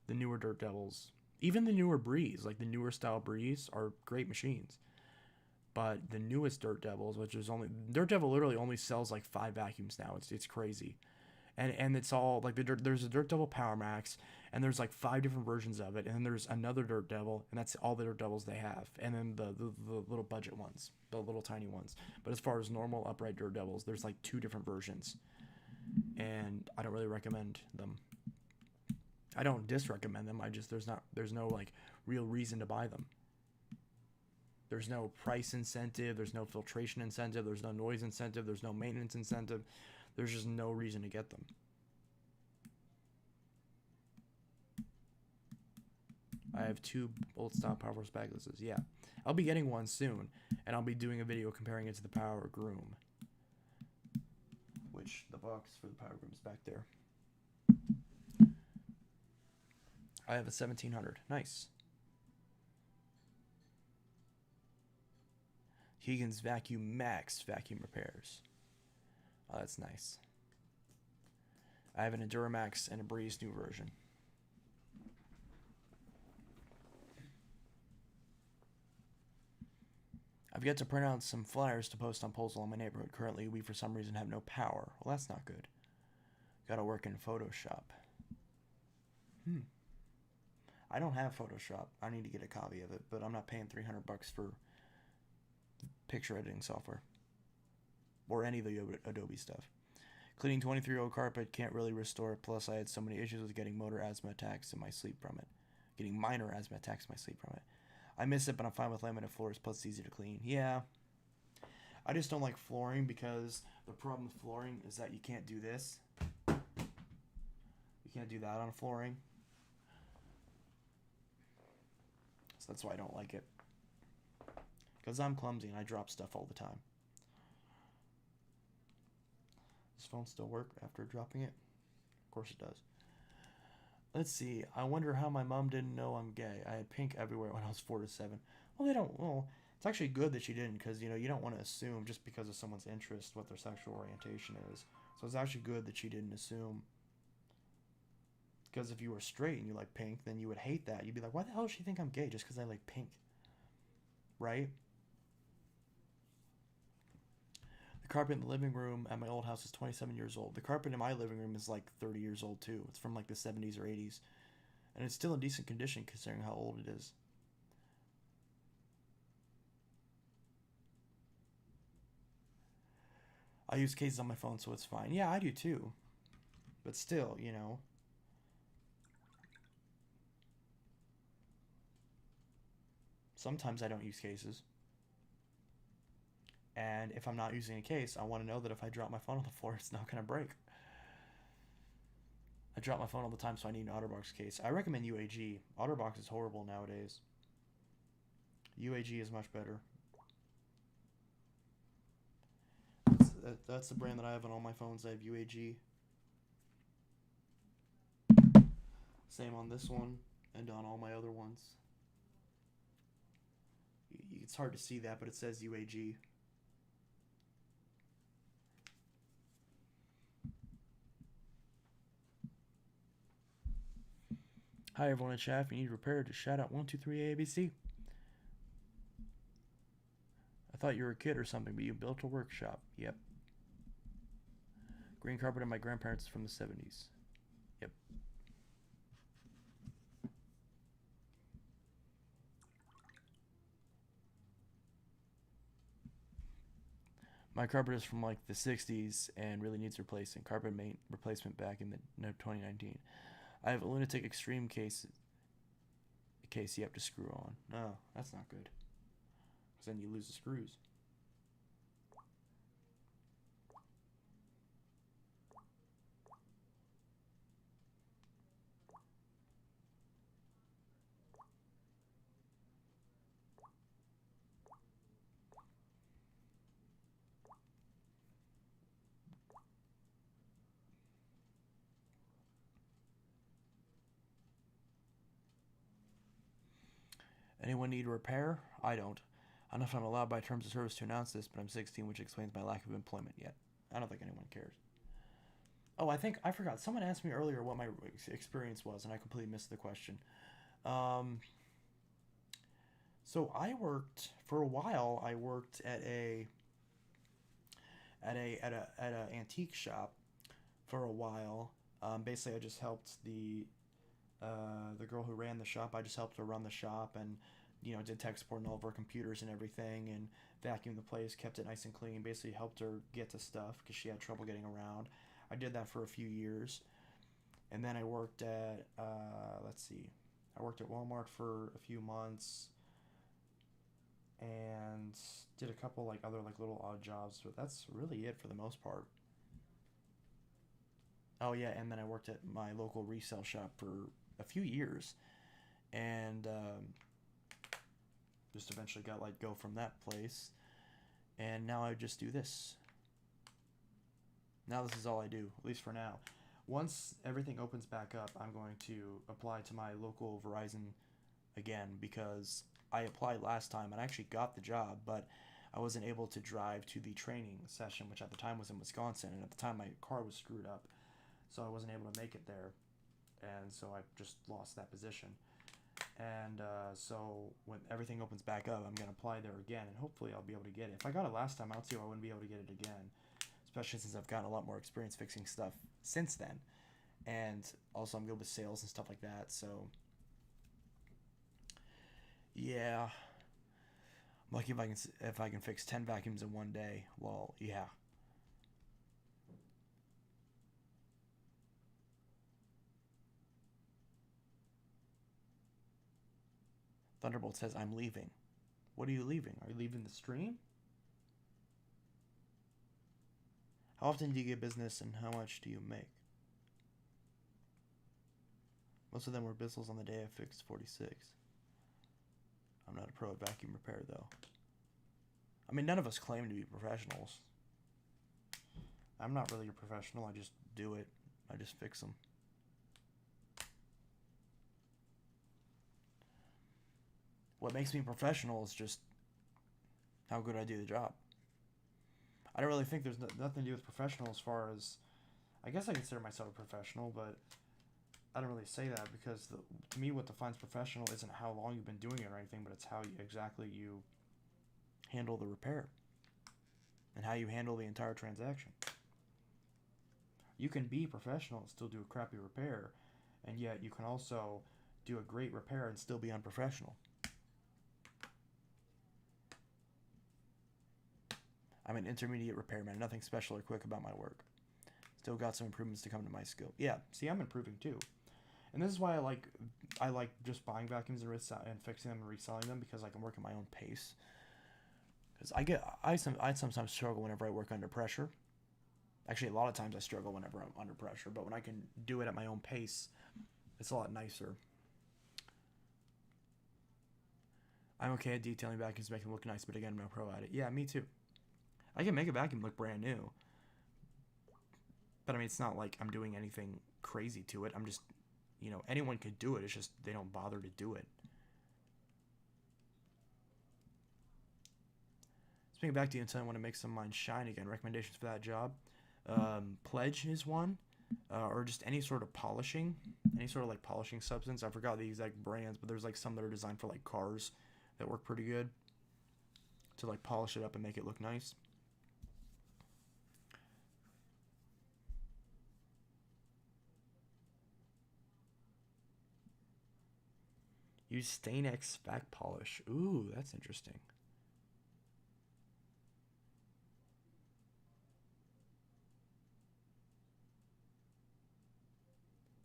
newer Dirt Devils, even the newer Breeze, like the newer style Breeze, are great machines. But the newest Dirt Devils, which is only Dirt Devil, literally only sells like 5 vacuums now. It's crazy, and it's all like there's a Dirt Devil Power Max, and there's like 5 different versions of it, and then there's another Dirt Devil, and that's all the Dirt Devils they have, and then the little budget ones, the little tiny ones. But as far as normal upright Dirt Devils, there's like 2 different versions, and I don't really recommend them. I don't disrecommend them. I just there's no like real reason to buy them. There's no price incentive, there's no filtration incentive, there's no noise incentive, there's no maintenance incentive. There's just no reason to get them. I have 2 old style Power Force Baglesses. Yeah, I'll be getting one soon, and I'll be doing a video comparing it to the Power Groom, which the box for the Power Groom is back there. I have a 1700. Nice. Higgins Vacuum Max vacuum repairs. Oh, that's nice. I have an Enduramax and a Breeze new version. I've yet to print out some flyers to post on poles along my neighborhood. Currently, we for some reason have no power. Well, that's not good. Gotta work in Photoshop. I don't have Photoshop. I need to get a copy of it, but I'm not paying $300 for picture editing software or any of the Adobe stuff. Cleaning 23-year-old carpet, can't really restore it. Plus, I had so many issues with getting motor asthma attacks in my sleep from it. Getting minor asthma attacks in my sleep from it. I miss it, but I'm fine with laminate floors. Plus, it's easy to clean. Yeah. I just don't like flooring because the problem with flooring is that you can't do this. You can't do that on flooring. So that's why I don't like it. Because I'm clumsy and I drop stuff all the time. Does phone still work after dropping it? Of course it does. Let's see. I wonder how my mom didn't know I'm gay. I had pink everywhere when I was 4 to 7. Well, they don't. Well, it's actually good that she didn't, because you don't want to assume just because of someone's interest what their sexual orientation is. So it's actually good that she didn't assume. Because if you were straight and you like pink, then you would hate that. You'd be like, why the hell does she think I'm gay just because I like pink? Right? The carpet in the living room at my old house is 27 years old. The carpet in my living room is like 30 years old too. It's from like the 70s or 80s. And it's still in decent condition considering how old it is. I use cases on my phone, so it's fine. Yeah, I do too. But still, sometimes I don't use cases. And if I'm not using a case, I want to know that if I drop my phone on the floor, it's not going to break. I drop my phone all the time, so I need an OtterBox case. I recommend UAG. OtterBox is horrible nowadays. UAG is much better. That's the brand that I have on all my phones. I have UAG. Same on this one and on all my other ones. It's hard to see that, but it says UAG. Hi everyone in chat. If you need repair, just shout out 123 ABC. I thought you were a kid or something, but you built a workshop. Yep. Green carpet in my grandparents from the 70s. Yep. My carpet is from like the 60s and really needs replacing. Carpet replacement back in the 2019. I have a lunatic extreme case you have to screw on. No, that's not good. Because then you lose the screws. Anyone need repair? I don't. I don't know if I'm allowed by terms of service to announce this, but I'm 16, which explains my lack of employment yet. I don't think anyone cares. Oh, I forgot. Someone asked me earlier what my experience was, and I completely missed the question. Um, so I worked for a while. I worked at a antique shop for a while. Basically, I just helped the girl who ran the shop. I just helped her run the shop and did tech support on all of her computers and everything, and vacuumed the place, kept it nice and clean. Basically, helped her get to stuff because she had trouble getting around. I did that for a few years, and then I worked at let's see, I worked at Walmart for a few months, and did a couple like other like little odd jobs, but that's really it for the most part. Oh yeah, and then I worked at my local resale shop for a few years, and just eventually got let go from that place, and now I just do this. Now this is all I do, at least for now. Once everything opens back up, I'm going to apply to my local Verizon again because I applied last time and I actually got the job, but I wasn't able to drive to the training session, which at the time was in Wisconsin, and at the time my car was screwed up, so I wasn't able to make it there, and so I just lost that position. And so when everything opens back up, I'm gonna apply there again, and hopefully I'll be able to get it. If I got it last time, I don't see why I wouldn't be able to get it again, especially since I've gotten a lot more experience fixing stuff since then, and also I'm good with sales and stuff like that. So yeah, I'm lucky if I can fix 10 vacuums in one day. Well, yeah. Thunderbolt says I'm leaving. What are you leaving? Are you leaving the stream? How often do you get business and how much do you make? Most of them were bizzles on the day I fixed 46. I'm not a pro at vacuum repair though. I mean, none of us claim to be professionals. I'm not really a professional. I just do it. I just fix them. What makes me professional is just how good I do the job. I don't really think there's nothing to do with professional as far as, I guess I consider myself a professional, but I don't really say that because to me what defines professional isn't how long you've been doing it or anything, but it's how exactly you handle the repair and how you handle the entire transaction. You can be professional and still do a crappy repair, and yet you can also do a great repair and still be unprofessional. I'm an intermediate repairman, nothing special or quick about my work. Still got some improvements to come to my skill. Yeah, see, I'm improving too. And this is why I like just buying vacuums and fixing them and reselling them, because I can work at my own pace. Because I sometimes struggle whenever I work under pressure. Actually, a lot of times I struggle whenever I'm under pressure, but when I can do it at my own pace, it's a lot nicer. I'm okay at detailing vacuums, making them look nice, but again, I'm no pro at it. Yeah, me too. I can make a vacuum look brand new, but I mean, it's not like I'm doing anything crazy to it. I'm just, anyone could do it. It's just they don't bother to do it. Speaking back to you until I want to make some of mine shine again. Recommendations for that job? Pledge is one, or just any sort of polishing, any sort of like polishing substance. I forgot the exact brands, but there's like some that are designed for like cars that work pretty good. to like polish it up and make it look nice. Use Stain-X back polish. Ooh, that's interesting.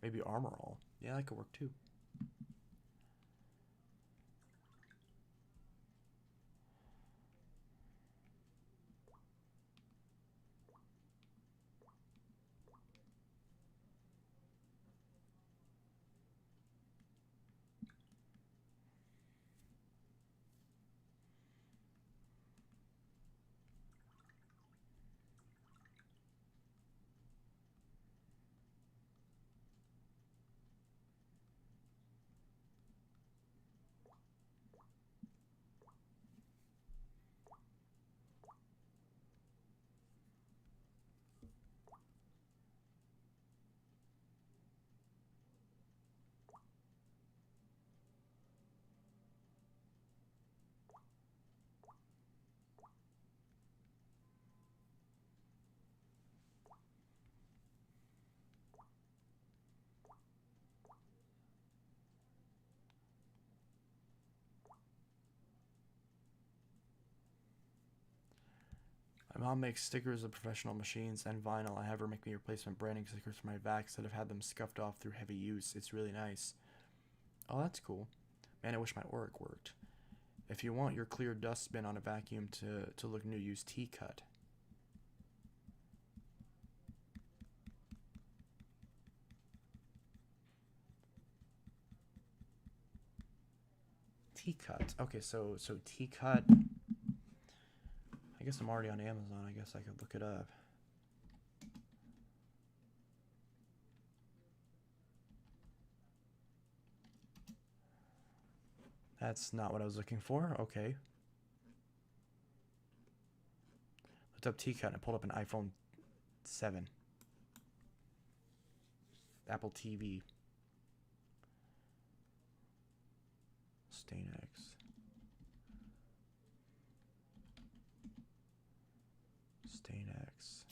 Maybe Armor All. Yeah, that could work too. My mom makes stickers of professional machines and vinyl. I have her make me replacement branding stickers for my vacs that have had them scuffed off through heavy use. It's really nice. Oh, that's cool. Man, I wish my Oric worked. If you want your clear dustbin on a vacuum to look new, use T-Cut. T-Cut. Okay, so T-Cut. I guess I'm already on Amazon. I guess I could look it up. That's not what I was looking for. Okay. Looked up T-Cut and I pulled up an iPhone 7. Apple TV. Stain-X. Stain-X.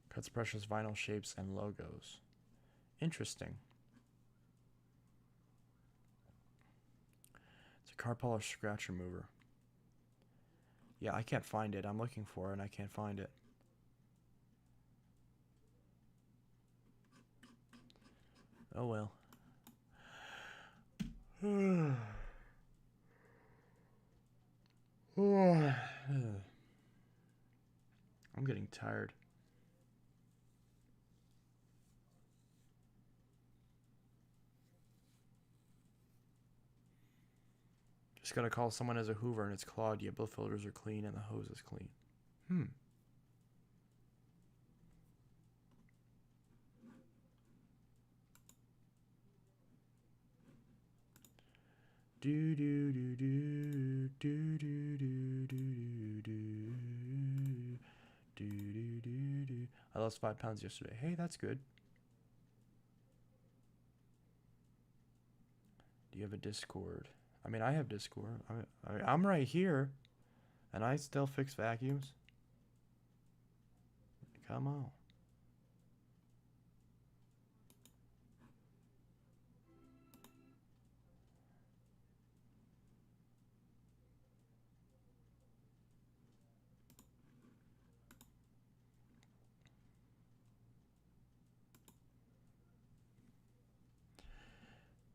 Cuts precious vinyl shapes and logos. Interesting. It's a car polish scratch remover. Yeah, I can't find it. I'm looking for it and I can't find it. Oh well. I'm getting tired. Just gotta call someone as a Hoover and it's clogged, yet both filters are clean and the hose is clean. Do do do do do do do do do do do do. I lost 5 pounds yesterday. Hey, that's good. Do you have a Discord? I mean, I have Discord. I'm right here, and I still fix vacuums. Come on.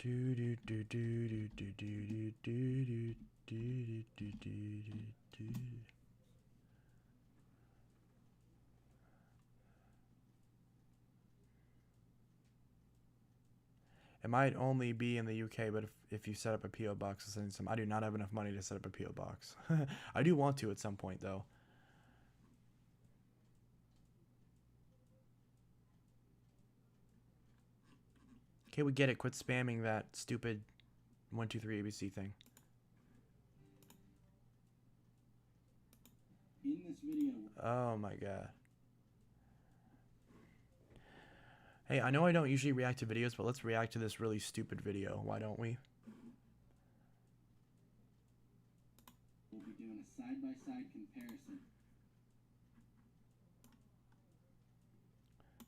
Do do do do do do do do do do do. It might only be in the UK, but if you set up a PO box, I do not have enough money to set up a PO box. I do want to at some point, though. Okay, we get it. Quit spamming that stupid 123 ABC thing. In this video. Oh my god. Hey, I know I don't usually react to videos, but let's react to this really stupid video. Why don't we? We'll be doing a side-by-side comparison.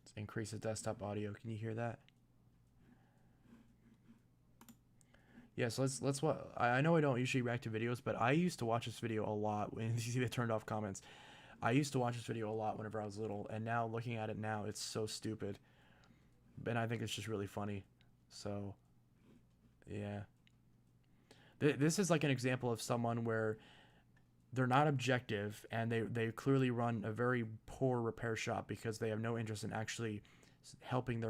Let's increase the desktop audio. Can you hear that? Yeah, so let's what I know I don't usually react to videos, but I used to watch this video a lot. When you see the turned off comments, I used to watch this video a lot whenever I was little, and now looking at it now, it's so stupid. And I think it's just really funny. So, yeah. This is like an example of someone where they're not objective, and they clearly run a very poor repair shop because they have no interest in actually helping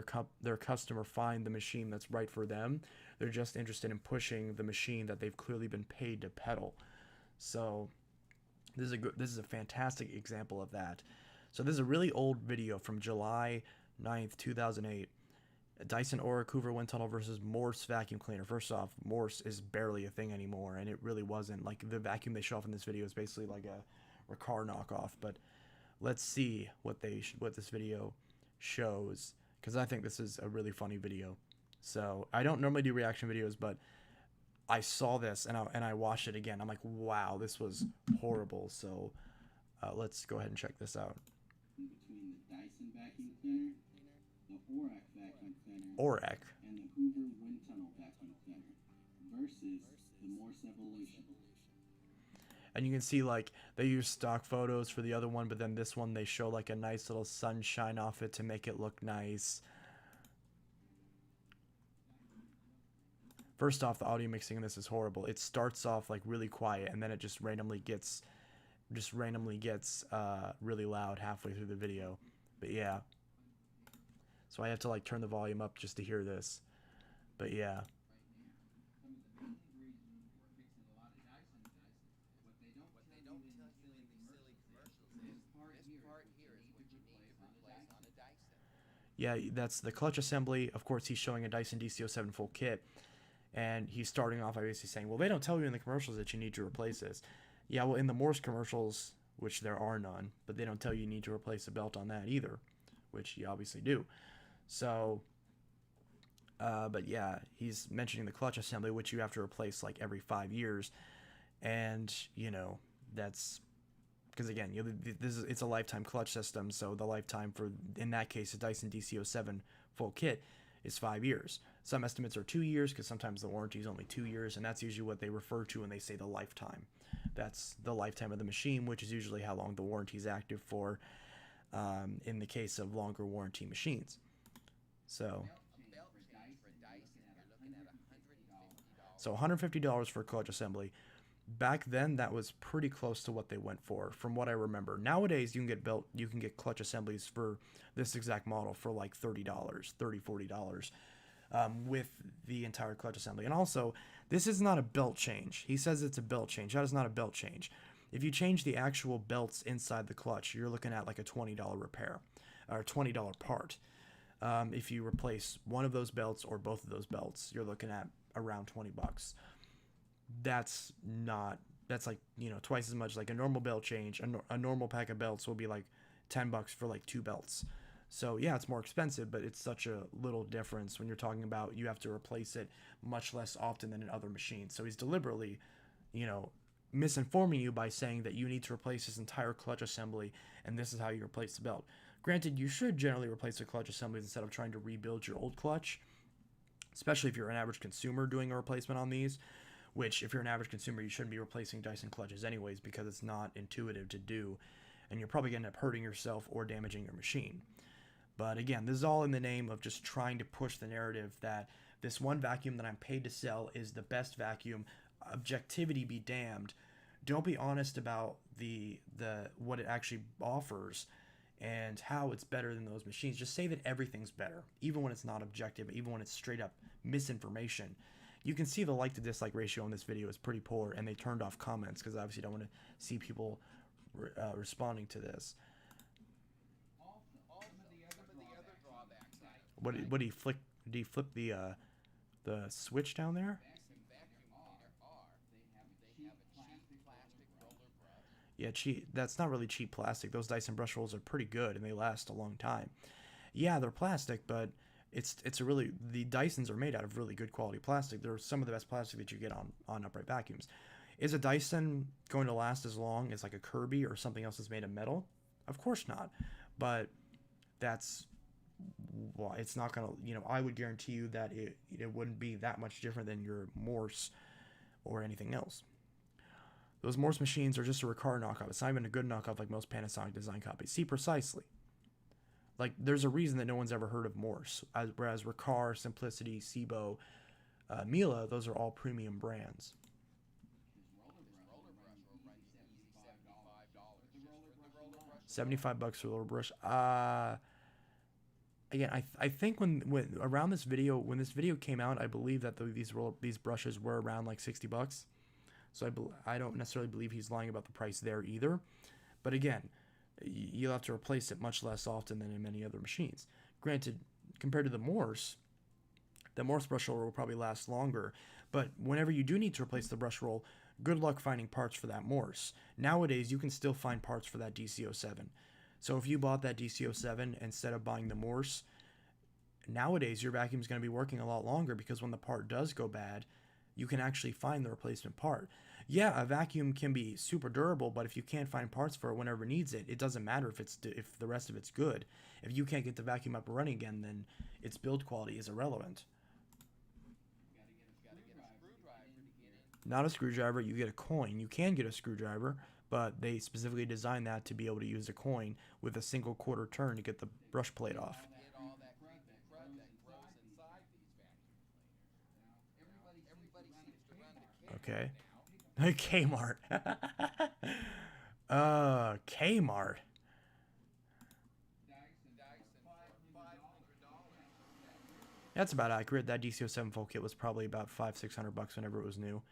their customer find the machine that's right for them. They're just interested in pushing the machine that they've clearly been paid to peddle. So this is a fantastic example of that. So this is a really old video from July 9th, 2008. Dyson Aura Hoover Wind Tunnel versus Morse vacuum cleaner. First off, Morse is barely a thing anymore, and it really wasn't. Like, the vacuum they show off in this video is basically like a car knockoff. But let's see what this video shows, because I think this is a really funny video. So I don't normally do reaction videos, but I saw this and I watched it again. I'm like, wow, this was horrible. So let's go ahead and check this out. Between the Dyson vacuum cleaner, the Orac vacuum cleaner, Orac, and the Hoover Wind Tunnel vacuum cleaner versus the Morse Evolution. and you can see like they use stock photos for the other one, but then this one they show like a nice little sunshine off it to make it look nice. First off, the audio mixing in this is horrible. It starts off like really quiet, and then it just randomly gets really loud halfway through the video. But yeah, so I have to like turn the volume up just to hear this. But yeah. Yeah, that's the clutch assembly. Of course, he's showing a Dyson DC07 full kit. And he's starting off by basically saying, well, they don't tell you in the commercials that you need to replace this. Yeah, well, in the Morse commercials, which there are none, but they don't tell you need to replace the belt on that either, which you obviously do. So, but yeah, he's mentioning the clutch assembly, which you have to replace like every 5 years. And, you know, that's because, again, it's a lifetime clutch system. So the lifetime for, in that case, a Dyson DC07 full kit is 5 years. Some estimates are 2 years because sometimes the warranty is only 2 years, and that's usually what they refer to when they say the lifetime. That's the lifetime of the machine, which is usually how long the warranty is active for in the case of longer warranty machines. So $150 for a clutch assembly. Back then, that was pretty close to what they went for, from what I remember. Nowadays, you can get clutch assemblies for this exact model for like $30, $40. With the entire clutch assembly. And also, this is not a belt change. He says it's a belt change. That is not a belt change. If you change the actual belts inside the clutch, you're looking at like a $20 repair or $20 part. If you replace one of those belts or both of those belts, you're looking at around $20. That's like, you know, twice as much. Like a normal belt change, a normal pack of belts will be like $10 for like 2 belts. So yeah, it's more expensive, but it's such a little difference when you're talking about you have to replace it much less often than in other machines. So he's deliberately, you know, misinforming you by saying that you need to replace this entire clutch assembly and this is how you replace the belt. Granted, you should generally replace the clutch assemblies instead of trying to rebuild your old clutch, especially if you're an average consumer doing a replacement on these, which if you're an average consumer, you shouldn't be replacing Dyson clutches anyways because it's not intuitive to do, and you're probably going to end up hurting yourself or damaging your machine. But again, this is all in the name of just trying to push the narrative that this one vacuum that I'm paid to sell is the best vacuum. Objectivity be damned. Don't be honest about the what it actually offers and how it's better than those machines. Just say that everything's better, even when it's not objective, even when it's straight up misinformation. You can see the like to dislike ratio in this video is pretty poor, and they turned off comments because obviously don't want to see people responding to this. What did he flick Do you flip the switch down there? Yeah, cheap. That's not really cheap plastic. Those Dyson brush rolls are pretty good and they last a long time. Yeah, they're plastic, but it's a really the Dysons are made out of really good quality plastic. They're some of the best plastic that you get on upright vacuums. Is a Dyson going to last as long as like a Kirby or something else that's made of metal? Of course not. But that's why it's not gonna. I would guarantee you that it wouldn't be that much different than your Morse or anything else. Those Morse machines are just a Ricard knockoff. It's not even a good knockoff like most Panasonic design copies. See, precisely. Like, there's a reason that no one's ever heard of Morse, whereas Ricard, Simplicity, Sibo, Miele, those are all premium brands. $75 for a roller brush. Again, I think when around this video when this video came out, I believe that these brushes were around like $60. So I don't necessarily believe he's lying about the price there either. But again, you'll have to replace it much less often than in many other machines. Granted, compared to the Morse brush roller will probably last longer. But whenever you do need to replace the brush roll, good luck finding parts for that Morse. Nowadays, you can still find parts for that DC07. So if you bought that DC07 instead of buying the Morse, nowadays your vacuum is going to be working a lot longer because when the part does go bad, you can actually find the replacement part. Yeah, a vacuum can be super durable, but if you can't find parts for it whenever it needs it, it doesn't matter if the rest of it's good. If you can't get the vacuum up and running again, then its build quality is irrelevant. Not a screwdriver, you get a coin. You can get a screwdriver, but they specifically designed that to be able to use a coin with a single quarter turn to get the brush plate off. Okay. Kmart. Kmart. That's about accurate. That DC07 full kit was probably about $500-600 whenever it was new.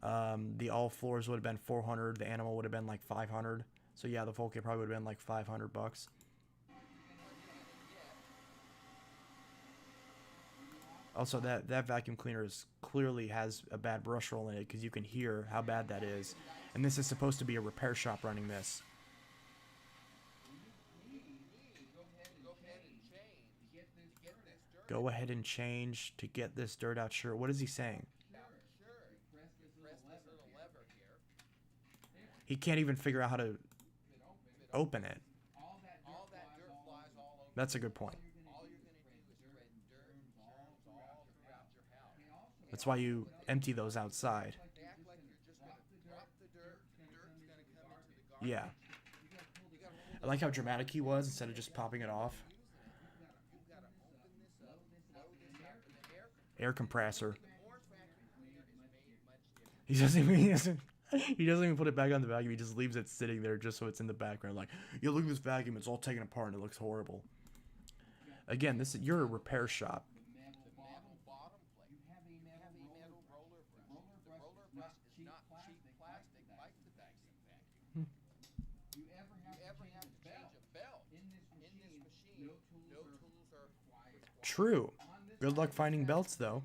The all floors would have been 400. The animal would have been like 500. So yeah, the full kit probably would have been like $500. Also, that vacuum cleaner clearly has a bad brush roll in it because you can hear how bad that is. And this is supposed to be a repair shop running this. Go ahead and change to get this dirt out. Sure. What is he saying? He can't even figure out how to open it. That's a good point. That's why you empty those outside. Yeah. I like how dramatic he was instead of just popping it off. Air compressor. He doesn't even put it back on the vacuum. He just leaves it sitting there just so it's in the background. Like, yeah, look at this vacuum. It's all taken apart and it looks horrible. Again, you're a repair shop. True. Good luck finding belts, though.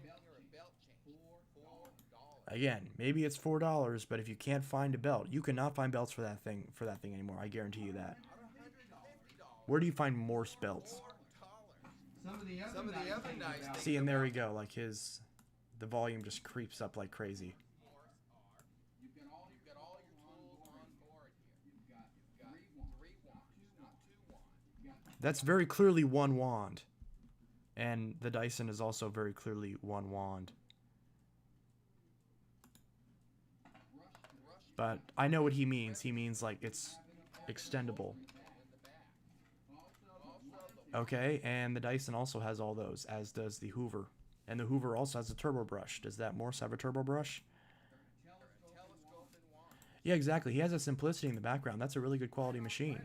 Again, maybe it's $4, but if you can't find a belt, you cannot find belts for that thing anymore. I guarantee you that. Where do you find Morse belts? Some of the other nice. See, and there we go. Like the volume just creeps up like crazy. That's very clearly one wand. And the Dyson is also very clearly one wand. But I know what he means. He means like it's extendable. Okay, and the Dyson also has all those, as does the Hoover. And the Hoover also has a turbo brush. Does that Morse have a turbo brush? Yeah, exactly. He has a Simplicity in the background. That's a really good quality machine.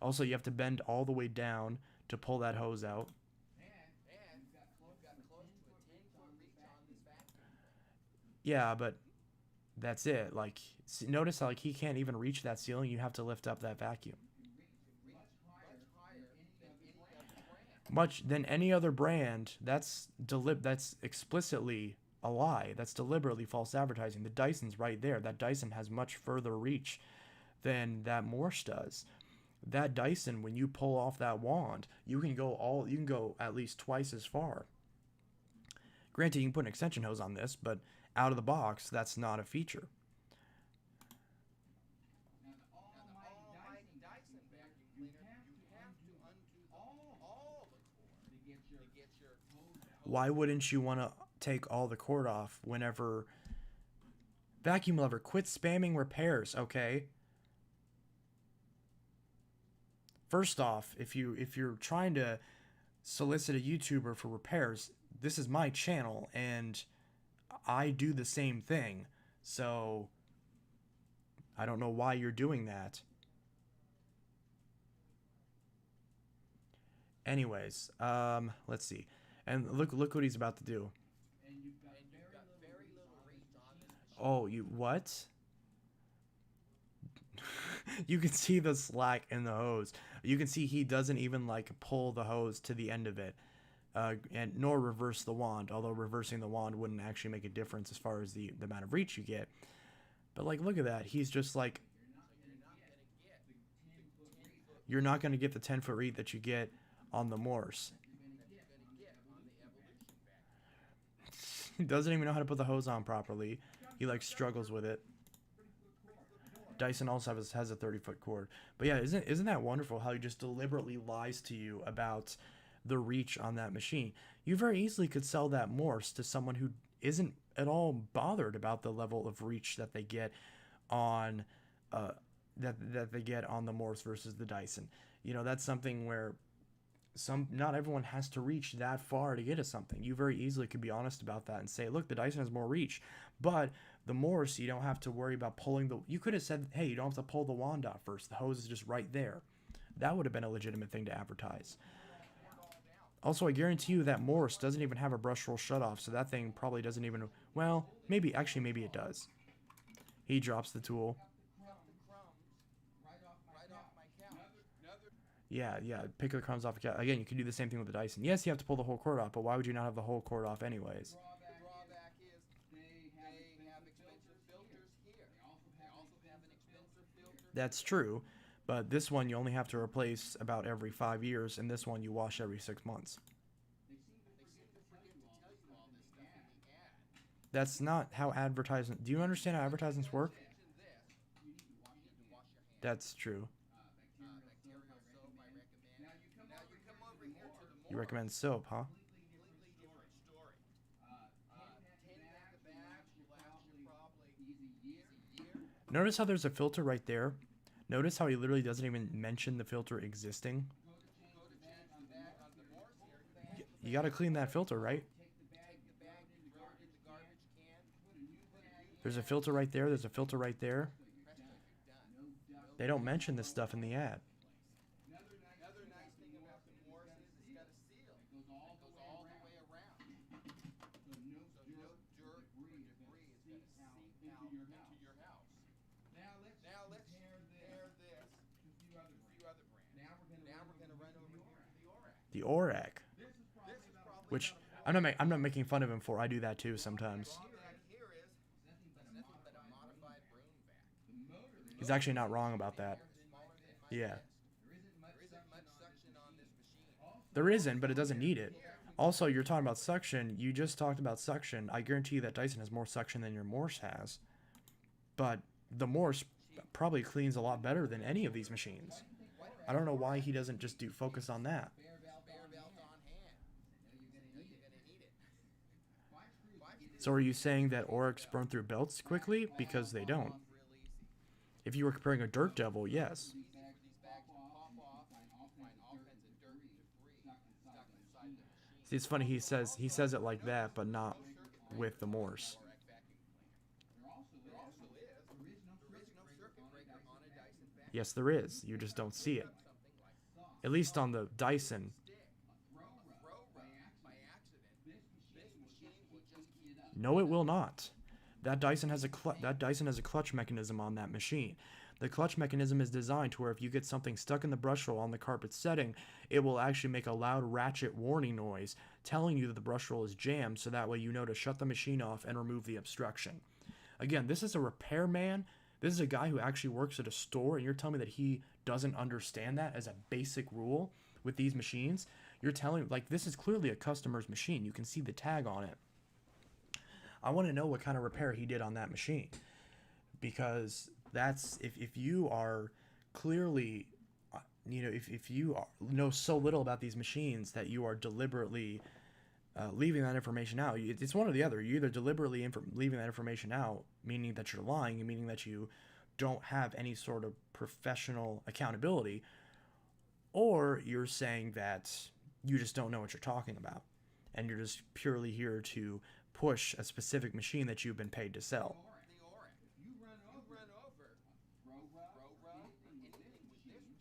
Also, you have to bend all the way down to pull that hose out. Yeah, but that's it. Like, notice how like he can't even reach that ceiling. You have to lift up that vacuum. much than any other brand. That's explicitly a lie. That's deliberately false advertising. The Dyson's right there. That Dyson has much further reach than that Morse does. That Dyson, when you pull off that wand, you can go at least twice as far. Granted, you can put an extension hose on this, but out of the box, that's not a feature. Now the almighty Dyson vacuum cleaner, you have to undo all the cord to get your hose out. Why wouldn't you want to take all the cord off whenever vacuum lover, quit spamming repairs, okay? First off, if you're trying to solicit a YouTuber for repairs, this is my channel and I do the same thing. So I don't know why you're doing that. Anyways, let's see. And look what he's about to do. And you've got very little reach on this machine. Oh, you what? You can see the slack in the hose. You can see he doesn't even like pull the hose to the end of it, and nor reverse the wand. Although reversing the wand wouldn't actually make a difference as far as the amount of reach you get. But like, look at that. He's just like, you're not going to get the 10-foot reach that you get on the Morse. He doesn't even know how to put the hose on properly. He like struggles with it. Dyson also has a 30-foot cord. But yeah, isn't that wonderful how he just deliberately lies to you about the reach on that machine? You very easily could sell that Morse to someone who isn't at all bothered about the level of reach that they get on that they get on the Morse versus the Dyson. You know, that's something where not everyone has to reach that far to get at something. You very easily could be honest about that and say, look, the Dyson has more reach, but the Morse, you don't have to worry about pulling you could have said, hey, you don't have to pull the wand out first. The hose is just right there. That would have been a legitimate thing to advertise. Also, I guarantee you that Morse doesn't even have a brush roll shutoff, so that thing probably doesn't even, well, maybe it does. He drops the tool. Yeah, pick the crumbs off. Again, you can do the same thing with the Dyson. Yes, you have to pull the whole cord off, but why would you not have the whole cord off anyways? The drawback is they have expensive filters here. They also have an expensive filter. That's true, but this one you only have to replace about every 5 years, and this one you wash every 6 months. They seem to forget to tell you all this stuff in the ad. That's not how advertising. Do you understand how advertisements work? You need to wash your hands. That's true. Bacterial soap I recommend. Now you come over here to the You recommend soap, huh? completely different story. 10-pack of bags will last you probably easy year. Notice how there's a filter right there? Notice how he literally doesn't even mention the filter existing? Go to change the bag on the Morse here. You gotta clean that filter, right? Take the bag in the garbage can. Put a new bag. There's a filter right there, there's a filter right there. Presto, you're done. They don't mention this stuff in the ad. Another nice thing about the Morse is it's got a seal. It goes all the way around. So no dirt or debris is going to seep out into your house. Now let's compare this to a few other brands. Now we're going to run over here to the ORAC. The ORAC, This is probably which I'm not making fun of him for. I do that too sometimes. ORAC here is nothing but a modified broom vac. The motor He's actually not wrong about that. smaller than my Yeah. fence. There isn't much suction on this machine. There isn't, but it doesn't need it. Also, you're talking about suction. You just talked about suction. I guarantee you that Dyson has more suction than your Morse has. But the Morse probably cleans a lot better than any of these machines. I don't know why he doesn't just focus on that. Spare belt on hand. Know you're gonna need it. Five screws. So are you saying that Oryx burn through belts quickly? Because they don't. Real easy. If you were comparing a dirt devil, yes. These bags will pop off. Find all kinds of dirt and debris stuck inside the machine. See, it's funny he says it like that, but not with the Morse. There also is no circuit breaker on a Dyson vacuum. Yes, there is. You just don't see it. At least on the Dyson. Throw rub by accident. This machine will just key it up. No, it will not. That Dyson has a clutch mechanism on that machine. The clutch mechanism is designed to where if you get something stuck in the brush roll on the carpet setting, it will actually make a loud ratchet warning noise telling you that the brush roll is jammed, so that way you know to shut the machine off and remove the obstruction. Again, this is a repairman. This is a guy who actually works at a store, and you're telling me that he doesn't understand that as a basic rule with these machines? You're telling, like, this is clearly a customer's machine. You can see the tag on it. I want to know what kind of repair he did on that machine, because that's, if you are clearly, if you know so little about these machines that you are deliberately leaving that information out, it's one or the other. You're either deliberately leaving that information out, meaning that you're lying, meaning that you don't have any sort of professional accountability, or you're saying that you just don't know what you're talking about, and you're just purely here to push a specific machine that you've been paid to sell. The Oric. If you run over a throw rub or anything with this machine,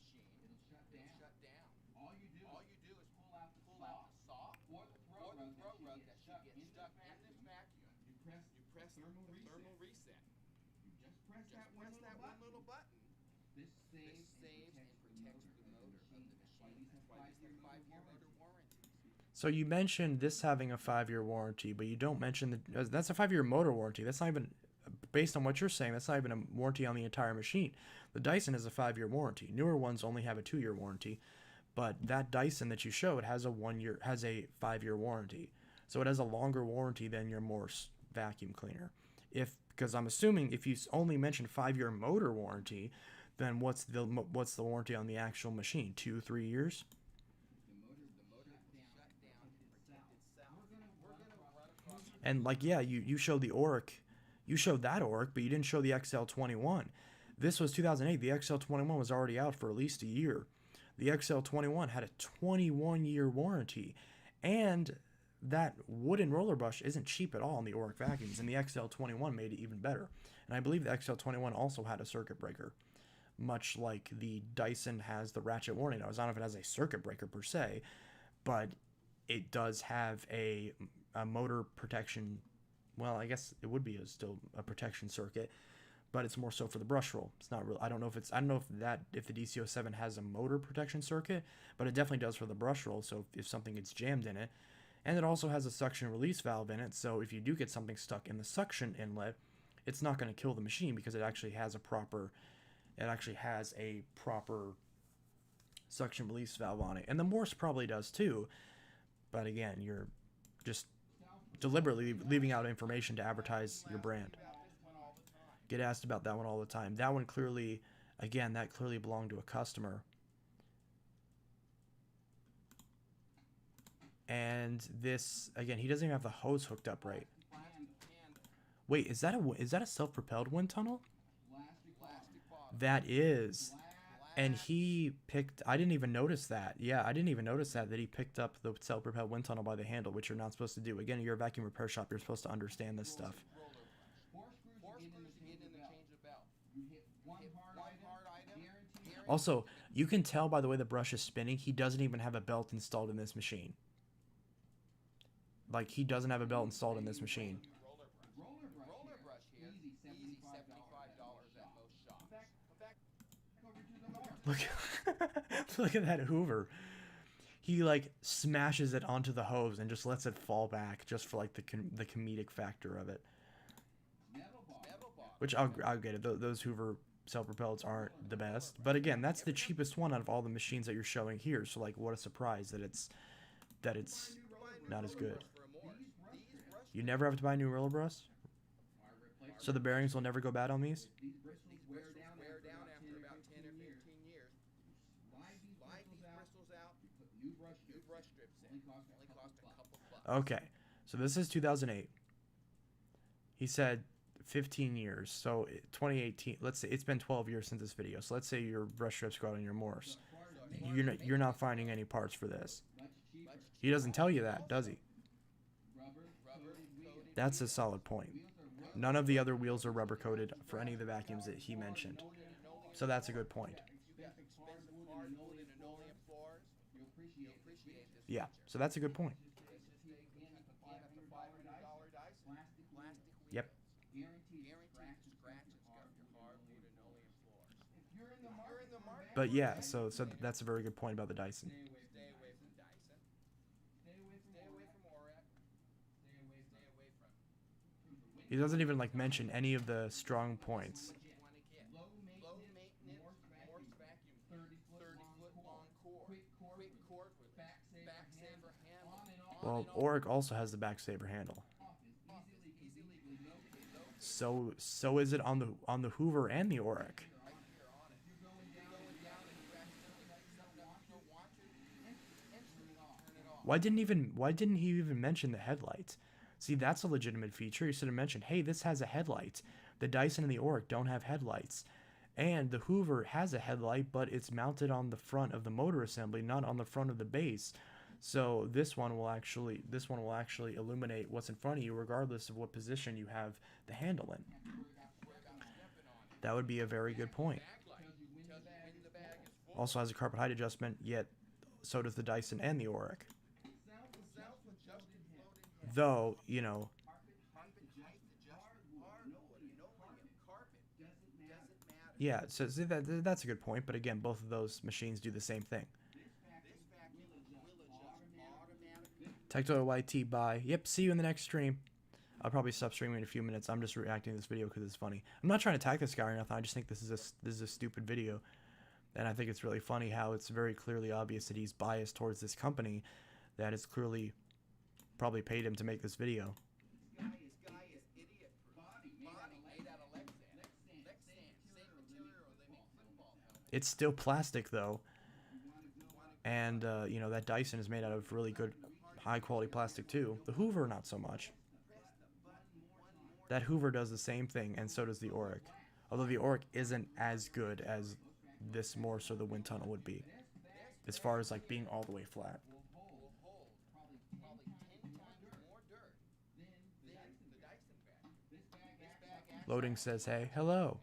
it'll shut down. All you do is pull out the saw or the throw rug that should get stuck in this vacuum. You press the thermal reset. You just press that one little button. This saves and protects the motor of the machine. That's why these have 5-year motor warranties. So you mentioned this having a 5-year warranty, but you don't mention that's a 5-year motor warranty. That's not even, based on what you're saying, that's not even a warranty on the entire machine. The Dyson has a 5-year warranty. Newer ones only have a 2-year warranty, but that Dyson that you showed has a 5-year warranty. So it has a longer warranty than your Morse vacuum cleaner. Because I'm assuming if you only mentioned 5-year motor warranty, then what's the warranty on the actual machine? 2-3 years? And like, yeah, you showed the Oric, you showed that Oric, but you didn't show the XL21. This was 2008. The XL21 was already out for at least a year. The XL21 had a 21-year warranty, and that wooden roller brush isn't cheap at all in the Oric vacuums, and the XL21 made it even better. And I believe the XL21 also had a circuit breaker, much like the Dyson has the ratchet warning nose. I don't know if it has a circuit breaker per se, but it does have a motor protection. Well, I guess it would be still a protection circuit, but it's more so for the brush roll. It's not real. I don't know if the DC07 has a motor protection circuit, but it definitely does for the brush roll. So if something gets jammed in it, and it also has a suction release valve in it, so if you do get something stuck in the suction inlet, it's not going to kill the machine because it actually has a proper suction release valve on it. And the Morse probably does too, but again, you're just deliberately leaving out information to advertise your brand. Get asked about that one all the time. That one clearly, again, that clearly belonged to a customer. And this, again, he doesn't even have the hose hooked up right. Wait, is that a self-propelled wind tunnel? That is. And he picked, I didn't even notice that. Yeah, I didn't even notice that he picked up the self-propelled wind tunnel by the handle, which you're not supposed to do. Again, you're a vacuum repair shop. You're supposed to understand this stuff. Also, you can tell by the way the brush is spinning, he doesn't even have a belt installed in this machine. Like, he doesn't have a belt installed in this machine. Roller brush here, easy $75 at most shops. Look at that Hoover. He like smashes it onto the hose and just lets it fall back just for like the comedic factor of it. Which I'll get it. Those Hoover self-propelleds aren't the best, but again, that's the cheapest one out of all the machines that you're showing here. So like, what a surprise that it's not as good. You never have to buy a new roller brush, so the bearings will never go bad on these. These bristles wear down after about 10 or 15 years. Slide these bristles out. You put new brush strips in. Only cost a couple bucks. Okay, so this is 2008. He said 15 years, so 2018. Let's say it's been 12 years since this video. So let's say your brush strips go out on your Morse. You're not finding any parts for this. He doesn't tell you that, does he? That's a solid point. None of the other wheels are rubber coated for any of the vacuums that he mentioned. So that's a good point. Yeah, so that's a good point. Yep. But yeah, so that's a very good point about the Dyson. Stay away from Dyson. Stay away from Oreck. Stay away He doesn't even like mention any of the strong points. what you want to get. Low maintenance Morse vacuum cleaner. 30-foot long cord. Quick cord release. Back saver handle. Well, Oric also has the back saver handle. So is it on the Hoover and the Oric? Why didn't he even mention the headlights? See, that's a legitimate feature. He should have mentioned, hey, this has a headlight. The Dyson and the Oric don't have headlights. And the Hoover has a headlight, but it's mounted on the front of the motor assembly, not on the front of the base. So this one will actually illuminate what's in front of you regardless of what position you have the handle in. That would be a very good point. Also has a carpet height adjustment, yet so does the Dyson and the Oric. Though, you know, yeah, so that's a good point, but again, both of those machines do the same thing. Tectoil YT, bye. Yep, see you in the next stream. I'll probably stop streaming in a few minutes. I'm just reacting to this video because it's funny. I'm not trying to attack this guy or nothing. I just think this is a stupid video. And I think it's really funny how it's very clearly obvious that he's biased towards this company that has clearly probably paid him to make this video. This guy is idiot proof. Body made out of Lexan. Same material they make football helmets. It's still plastic though. And, you know, that Dyson is made out of really good, high-quality plastic too. The Hoover, not so much. That Hoover does the same thing, and so does the Oric. Although the Oric isn't as good as this Morse or the wind tunnel would be, as far as, like, being all the way flat. Loading says, hey, hello.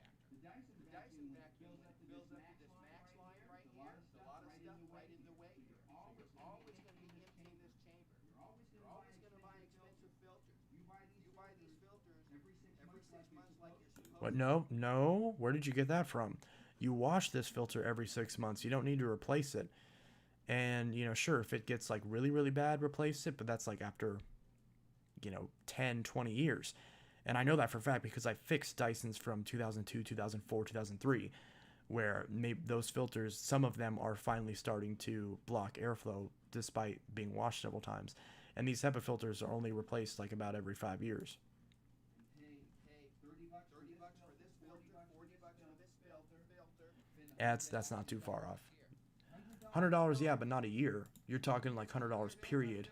What? No. Where did you get that from? You wash this filter every 6 months. You don't need to replace it. And, you know, sure, if it gets, like, really, really bad, replace it. But that's, like, after, you know, 10, 20 years. And I know that for a fact because I fixed Dysons from 2002, 2004, 2003. Where maybe those filters, some of them are finally starting to block airflow despite being washed several times. And these HEPA filters are only replaced, like, about every 5 years. That's not too far off. $100, yeah, but not a year. You're talking like $100 period.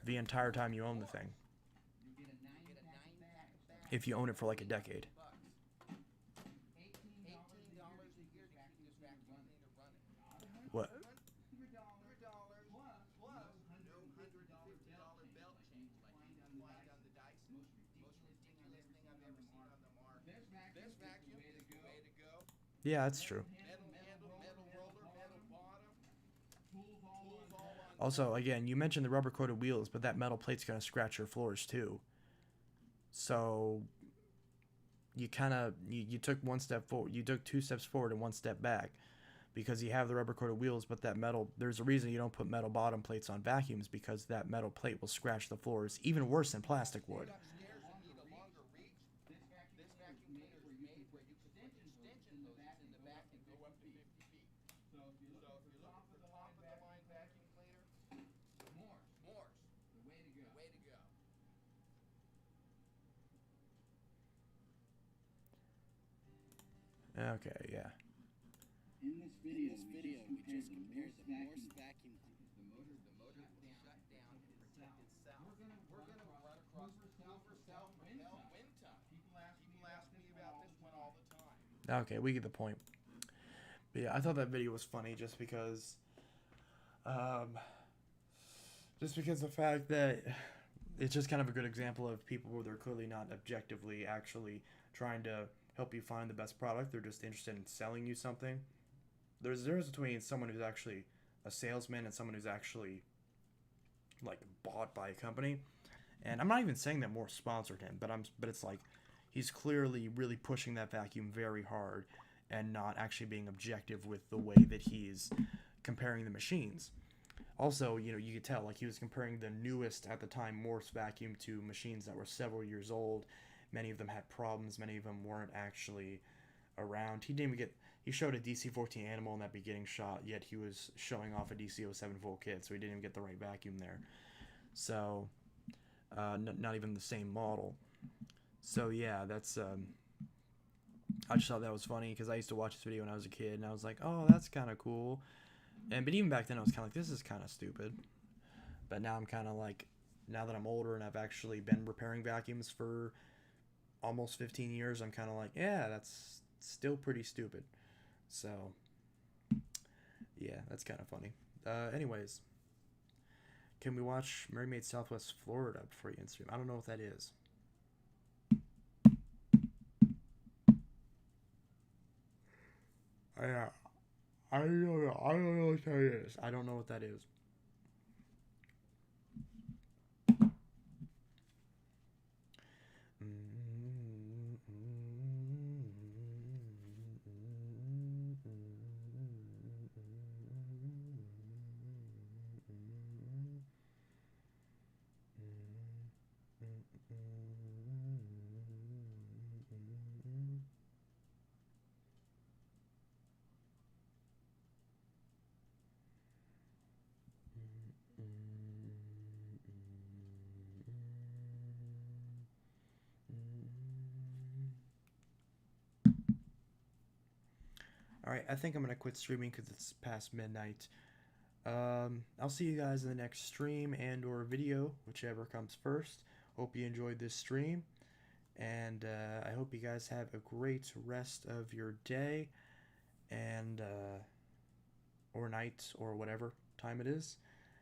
The entire time you own the thing. If you own it for like a decade. What? Yeah, that's true. Also, again, you mentioned the rubber-coated wheels, but that metal plate's going to scratch your floors too. So, you kind of, you took one step forward, you took 2 steps forward and 1 step back. Because you have the rubber-coated wheels, but that metal, there's a reason you don't put metal bottom plates on vacuums, because that metal plate will scratch the floors even worse than plastic would. Okay, yeah. In this video, we just compared the Morse vacuum cleaner. The motor will shut down and protect itself. We're gonna run across the Hoover self-propelled wind tunnel. People ask me about this one all the time. Okay, we get the point. But yeah, I thought that video was funny just because the fact that it's just kind of a good example of people where they're clearly not objectively actually trying to help you find the best product. They're just interested in selling you something. There's a difference between someone who's actually a salesman and someone who's actually like bought by a company. And I'm not even saying that Morse sponsored him, but it's like he's clearly really pushing that vacuum very hard. and not actually being objective with the way that he's comparing the machines. Also, you could tell, like, he was comparing the newest at the time Morse vacuum to machines that were several years old. Many of them had problems. Many of them weren't actually around. He didn't even get. He showed a DC-14 animal in that beginning shot, yet he was showing off a DC-07 full kit, so he didn't even get the right vacuum there. So, not even the same model. So yeah, that's. I just thought that was funny because I used to watch this video when I was a kid, and I was like, oh, that's kind of cool. But even back then, I was kind of like, this is kind of stupid. But now I'm kind of like, now that I'm older and I've actually been repairing vacuums for almost 15 years, I'm kind of like, yeah, that's still pretty stupid. So, yeah, that's kind of funny. Anyways, can we watch Mermaid Southwest Florida before you Instagram? I don't know what that is. I don't know. I don't know what that is. I don't know what that is. Alright, I think I'm going to quit streaming because it's past midnight. I'll see you guys in the next stream and or video, whichever comes first. Hope you enjoyed this stream. And I hope you guys have a great rest of your day and or night or whatever time it is.